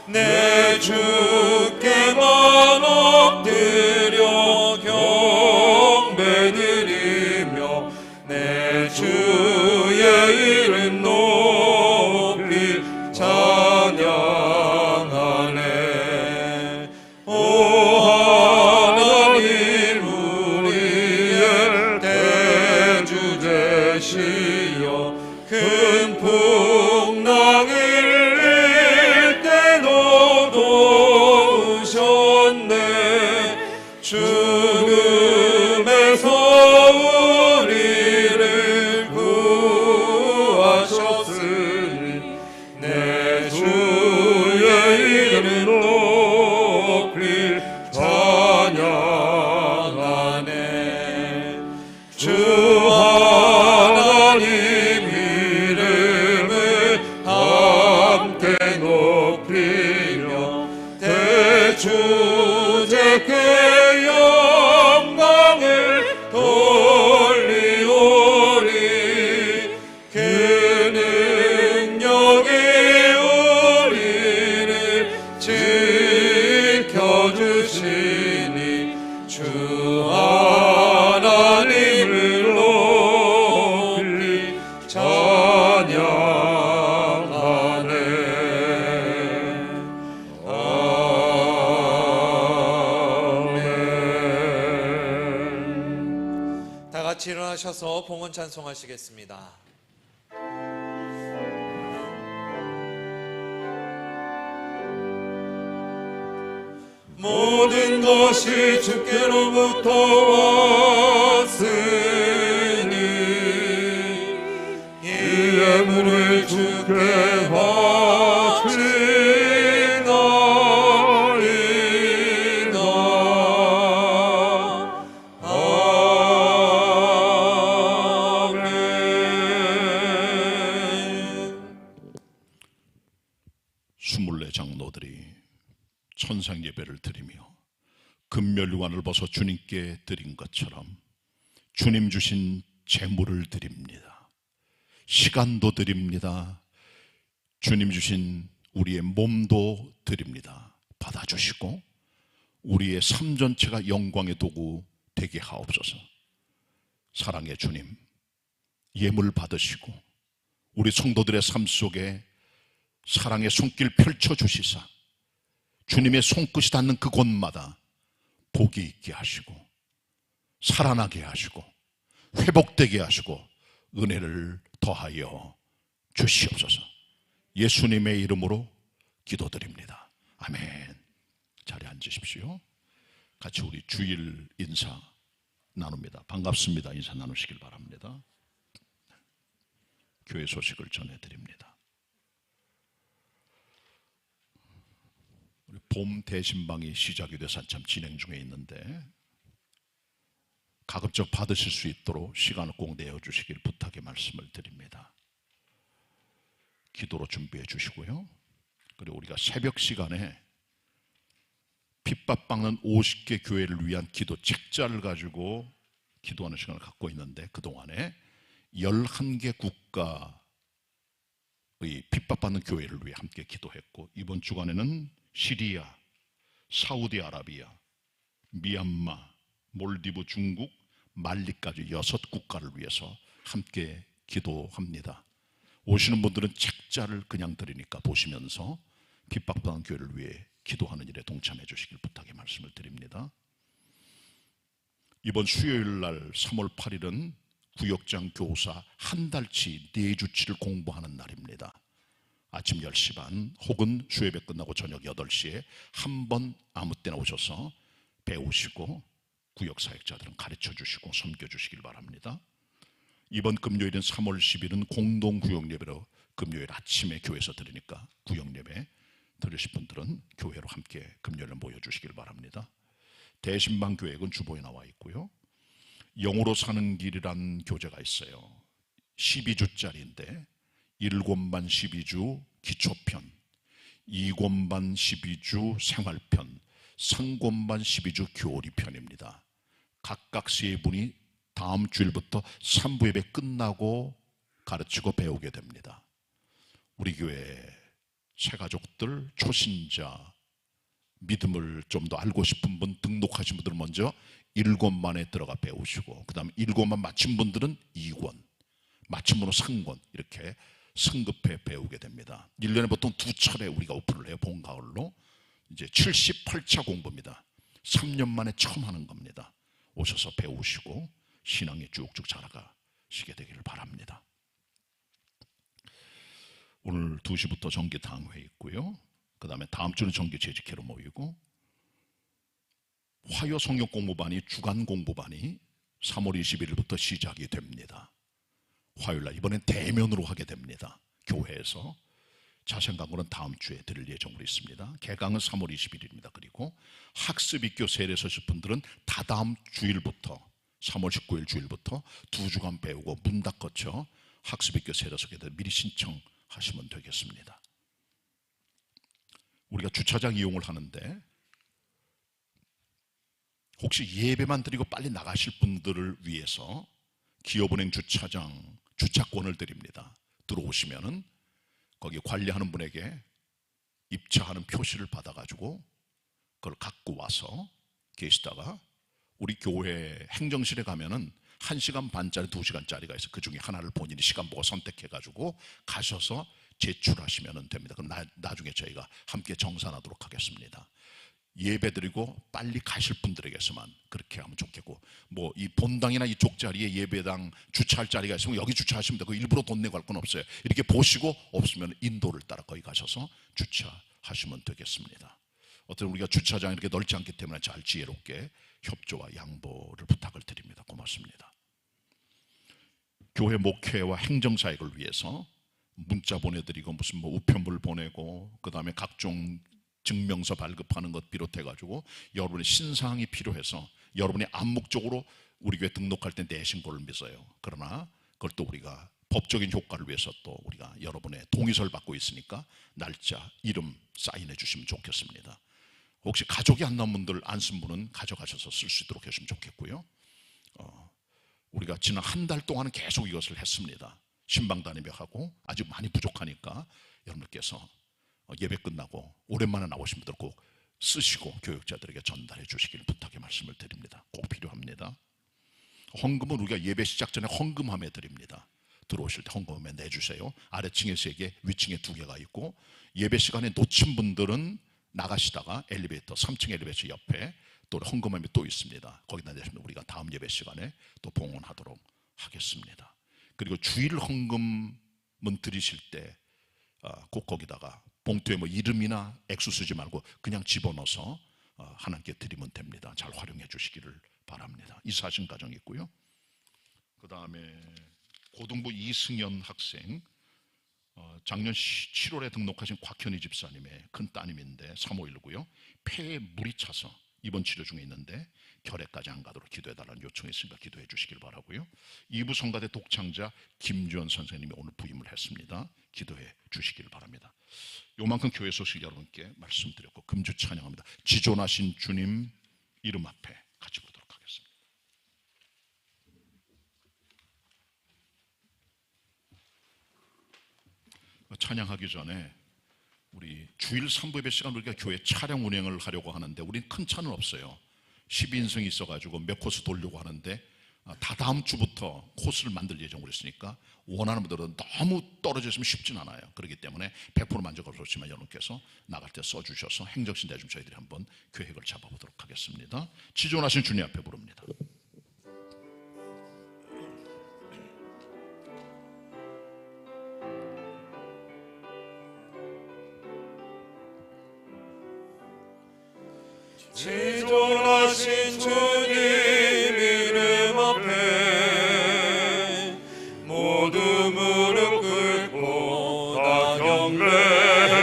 내 주께만 엎드려 경배드리며 내 주의 이름 높이 찬양하네. 오 하나님 우리의 대주 되시어 큰 풍랑을 일대도 도우셨네. 죽음에서 우리를 구하셨으니 내 주의 이름 높이 찬양하네. 주 하나님 이름을 함께 높이며 대주제께 영광을 돌리오리. 그 능력이 우리를 지켜주시니 주 하나님을 높이 찬양하네. 아멘. 다 같이 일어나셔서 봉헌 찬송하시겠습니다. 모든 것이 주께로부터 왔으니 이 예물을 주께 바치나이다. 아멘. 24장로들이 천상 예배를 드리며 금면류관을 벗어 주님께 드린 것처럼 주님 주신 재물을 드립니다. 시간도 드립니다. 주님 주신 우리의 몸도 드립니다. 받아주시고 우리의 삶 전체가 영광의 도구 되게 하옵소서. 사랑의 주님, 예물 받으시고 우리 성도들의 삶 속에 사랑의 손길 펼쳐주시사 주님의 손끝이 닿는 그곳마다 복이 있게 하시고 살아나게 하시고 회복되게 하시고 은혜를 더하여 주시옵소서. 예수님의 이름으로 기도드립니다. 아멘. 자리에 앉으십시오. 같이 우리 주일 인사 나눕니다. 반갑습니다. 인사 나누시길 바랍니다. 교회 소식을 전해드립니다. 봄 대신방이 시작이 돼서 한참 진행 중에 있는데 가급적 받으실 수 있도록 시간을 꼭 내어주시길 부탁의 말씀을 드립니다. 기도로 준비해 주시고요. 그리고 우리가 새벽 시간에 핍박받는 50개 교회를 위한 기도 책자를 가지고 기도하는 시간을 갖고 있는데 그동안에 11개 국가의 핍박받는 교회를 위해 함께 기도했고 이번 주간에는 시리아, 사우디아라비아, 미얀마, 몰디브, 중국, 말리까지 6국가를 위해서 함께 기도합니다. 오시는 분들은 책자를 그냥 드리니까 보시면서 핍박당한 교회를 위해 기도하는 일에 동참해 주시길 부탁의 말씀을 드립니다. 이번 수요일 날 3월 8일은 구역장 교사 한 달치 4주치를 공부하는 날입니다. 아침 10시 반 혹은 수요예배 끝나고 저녁 8시에 한 번 아무 때나 오셔서 배우시고 구역사역자들은 가르쳐 주시고 섬겨 주시길 바랍니다. 이번 금요일은 3월 10일은 공동구역예배로 금요일 아침에 교회에서 드리니까 구역예배 들으실 분들은 교회로 함께 금요일에 모여주시길 바랍니다. 대신방교회는 주보에 나와 있고요. 영으로 사는 길이란 교재가 있어요. 12주짜리인데 1권반 12주 기초편, 2권반 12주 생활편, 3권반 12주 교리편입니다. 각각 세 분이 다음 주일부터 3부 예배 끝나고 가르치고 배우게 됩니다. 우리 교회 새가족들, 초신자, 믿음을 좀 더 알고 싶은 분, 등록하신 분들은 먼저 1권만에 들어가 배우시고 그 다음에 1권만 마친 분들은 2권, 마친 분은 3권 이렇게 승급해 배우게 됩니다. 1년에 보통 2차례 우리가 오픈을 해요. 봄, 가을로. 이제 78차 공부입니다. 3년 만에 처음 하는 겁니다. 오셔서 배우시고 신앙이 쭉쭉 자라가시게 되기를 바랍니다. 오늘 2시부터 정기당회 있고요. 그 다음에 다음 주는 정기 재직회로 모이고 화요 성경 공부반이 주간 공부반이 3월 21일부터 시작이 됩니다. 화요일날 이번엔 대면으로 하게 됩니다. 교회에서. 자세한 강의는 다음 주에 드릴 예정으로 있습니다. 개강은 3월 21일입니다. 그리고 학습입교 세례 서실 분들은 다다음 주일부터 3월 19일 주일부터 2주간 배우고 문 닫거쳐 학습입교 세례 서게 되면 미리 신청하시면 되겠습니다. 우리가 주차장 이용을 하는데 혹시 예배만 드리고 빨리 나가실 분들을 위해서 기업은행 주차장 주차권을 드립니다. 들어오시면은 거기 관리하는 분에게 입차하는 표시를 받아가지고 그걸 갖고 와서 계시다가 우리 교회 행정실에 가면은 1시간 반짜리 2시간짜리가 있어요. 그 중에 하나를 본인이 시간 보고 선택해가지고 가셔서 제출하시면 됩니다. 그럼 나중에 저희가 함께 정산하도록 하겠습니다. 예배드리고 빨리 가실 분들에게서만 그렇게 하면 좋겠고, 뭐 이 본당이나 이쪽 자리에 예배당 주차할 자리가 있으면 여기 주차하시면 되고 일부러 돈 내고 할 건 없어요. 이렇게 보시고 없으면 인도를 따라 거기 가셔서 주차하시면 되겠습니다. 어떤 우리가 주차장이 이렇게 넓지 않기 때문에 잘 지혜롭게 협조와 양보를 부탁을 드립니다. 고맙습니다. 교회 목회와 행정사역을 위해서 문자 보내드리고 무슨 뭐 우편물 보내고 그 다음에 각종 증명서 발급하는 것 비롯해가지고 여러분의 신상이 필요해서 여러분이 암묵적으로 우리 교회 등록할 때 내신 걸로 믿어요. 그러나 그걸 또 우리가 법적인 효과를 위해서 또 우리가 여러분의 동의서를 받고 있으니까 날짜, 이름 사인해 주시면 좋겠습니다. 혹시 가족이 안 나온 분들 안 쓴 분은 가져가셔서 쓸 수 있도록 해주시면 좋겠고요. 우리가 지난 한 달 동안은 계속 이것을 했습니다. 신방 다니며 하고 아직 많이 부족하니까 여러분들께서 예배 끝나고 오랜만에 나오신 분들 꼭 쓰시고 교육자들에게 전달해 주시길 부탁의 말씀을 드립니다. 꼭 필요합니다. 헌금은 우리가 예배 시작 전에 헌금함에 드립니다. 들어오실 때 헌금함에 내주세요. 아래층에 3개, 위층에 2개가 있고 예배 시간에 놓친 분들은 나가시다가 엘리베이터 3층 엘리베이터 옆에 또 헌금함이 또 있습니다. 거기다 내시면 우리가 다음 예배 시간에 또 봉헌하도록 하겠습니다. 그리고 주일 헌금은 드리실 때 꼭 거기다가 봉투에 뭐 이름이나 액수 쓰지 말고 그냥 집어넣어서 하나님께 드리면 됩니다. 잘 활용해 주시기를 바랍니다. 이사신 가정이 있고요. 그 다음에 고등부 이승연 학생, 작년 7월에 등록하신 곽현희 집사님의 큰 따님인데 351고요. 폐에 물이 차서 입원 치료 중에 있는데 결핵까지 안 가도록 기도해달라는 요청이 있으니까 기도해 주시길 바라고요. 2부 성가대 독창자 김주현 선생님이 오늘 부임을 했습니다. 기도해 주시길 바랍니다. 요만큼 교회 소식 여러분께 말씀드렸고 금주 찬양합니다. 지존하신 주님 이름 앞에 같이 보도록 하겠습니다. 찬양하기 전에 우리 주일 3부 예배 시간 우리가 교회 차량 운행을 하려고 하는데 우리는 큰 차는 없어요. 12인승이 있어가지고 몇 코스 돌려고 하는데 다다음 주부터 코스를 만들 예정으로 했으니까 원하는 분들은 너무 떨어져 있으면 쉽진 않아요. 그렇기 때문에 100% 만족할 수 없지만 여러분께서 나갈 때 써주셔서 행정신 대중 저희들이 한번 계획을 잡아보도록 하겠습니다. 지존하신 주님 앞에 부릅니다. 지존하신 주님 이름 앞에 모두 무릎 꿇고 다 경배해.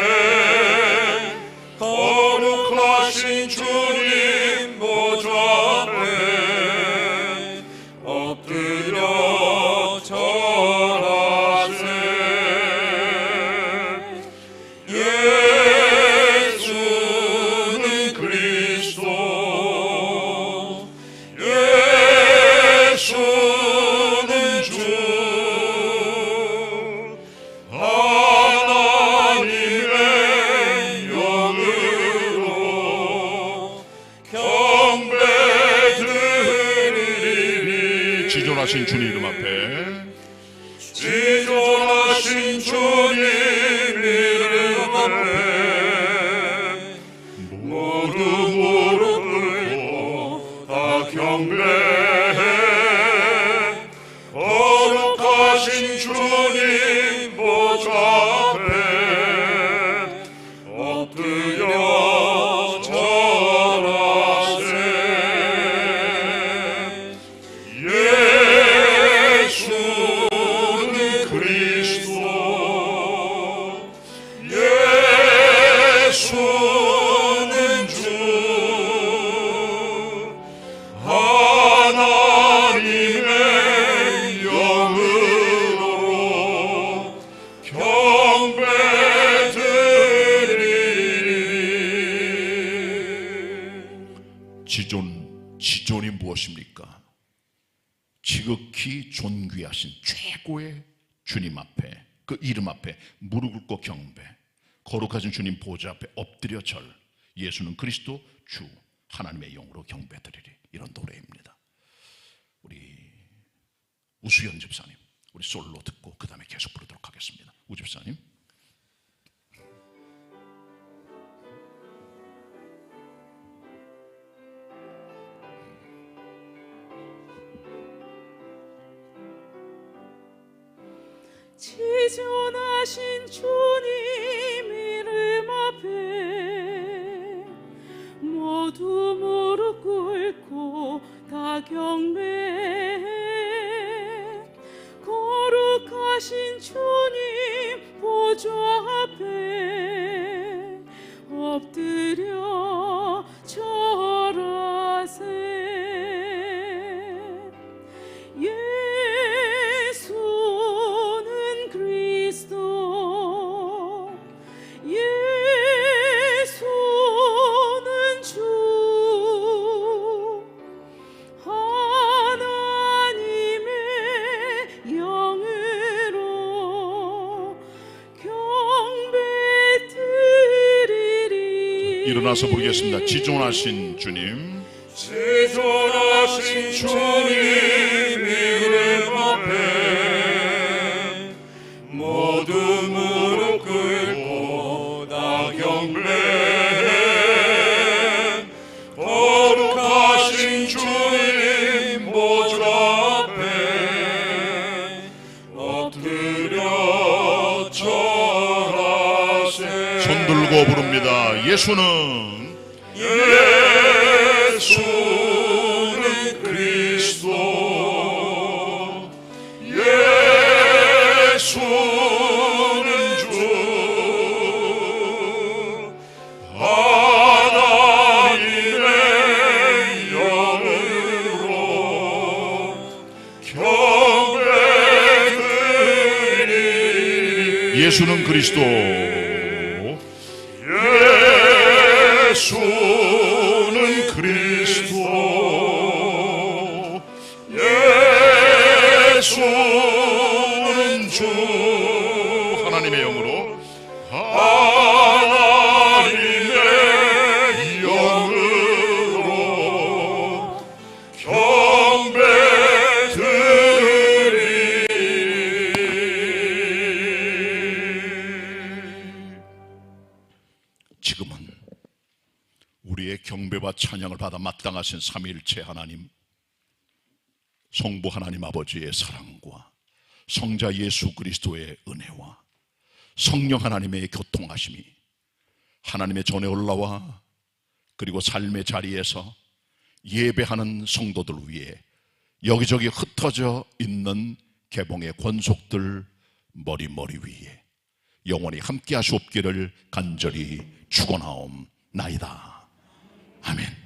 거룩하신 주님 보좌 앞에 엎드려 절하세. 예수는 그리스도, 예수는 주, 하나님의 영으로 경배드리리. 지존하신 주님 이름 앞에 지존하신 주님 이름 앞에 모두 무릎 꿇고 다 경배해. 거룩하신 주님 보좌 앞에 엎드려 절하세. 예수는 그리스도, 예수는 주, 하나님의 영으로 경배드리리. 지존이 무엇입니까? 지극히 존귀하신 최고의 주님 앞에, 그 이름 앞에 무릎 꿇고 경배, 거룩하신 주님 보좌 앞에 엎드려 절, 예수는 그리스도 주, 하나님의 영으로 경배드리리. 이런 노래입니다. 우리 우수연 집사님, 우리 솔로 듣고 그 다음에 계속 부르도록 하겠습니다. 우 집사님. 지존하신 주님 이름 앞에 모두 무릎 꿇고 다 경배해. 거룩하신 주님 보좌 앞에 엎드려 절하세. 예수는 그리스도, 예수는 주, 하나님의 영으로 경배드리리. 일어나서 부르겠습니다. 지존하신 주님, 지존하신 주님 이름 앞에 모두 무릎 꿇고 다 경배해. 거룩하신 주님 보좌 앞에 엎드려 절하세. 손 들고 부릅니다. 예수는 예수는 그리스도, 예수는 주, 하나님의 영으로 경배드리리. 예수는 그리스도, 예수는 그리스도, 예수는 주, 하나님의 영으로 하나님의 영으로 우리의 경배와 찬양을 받아 마땅하신 삼위일체 하나님, 성부 하나님 아버지의 사랑과 성자 예수 그리스도의 은혜와 성령 하나님의 교통하심이 하나님의 전에 올라와 그리고 삶의 자리에서 예배하는 성도들 위해 여기저기 흩어져 있는 개봉의 권속들 머리 위에 영원히 함께 하시옵기를 간절히 축원하옵나이다. 아멘.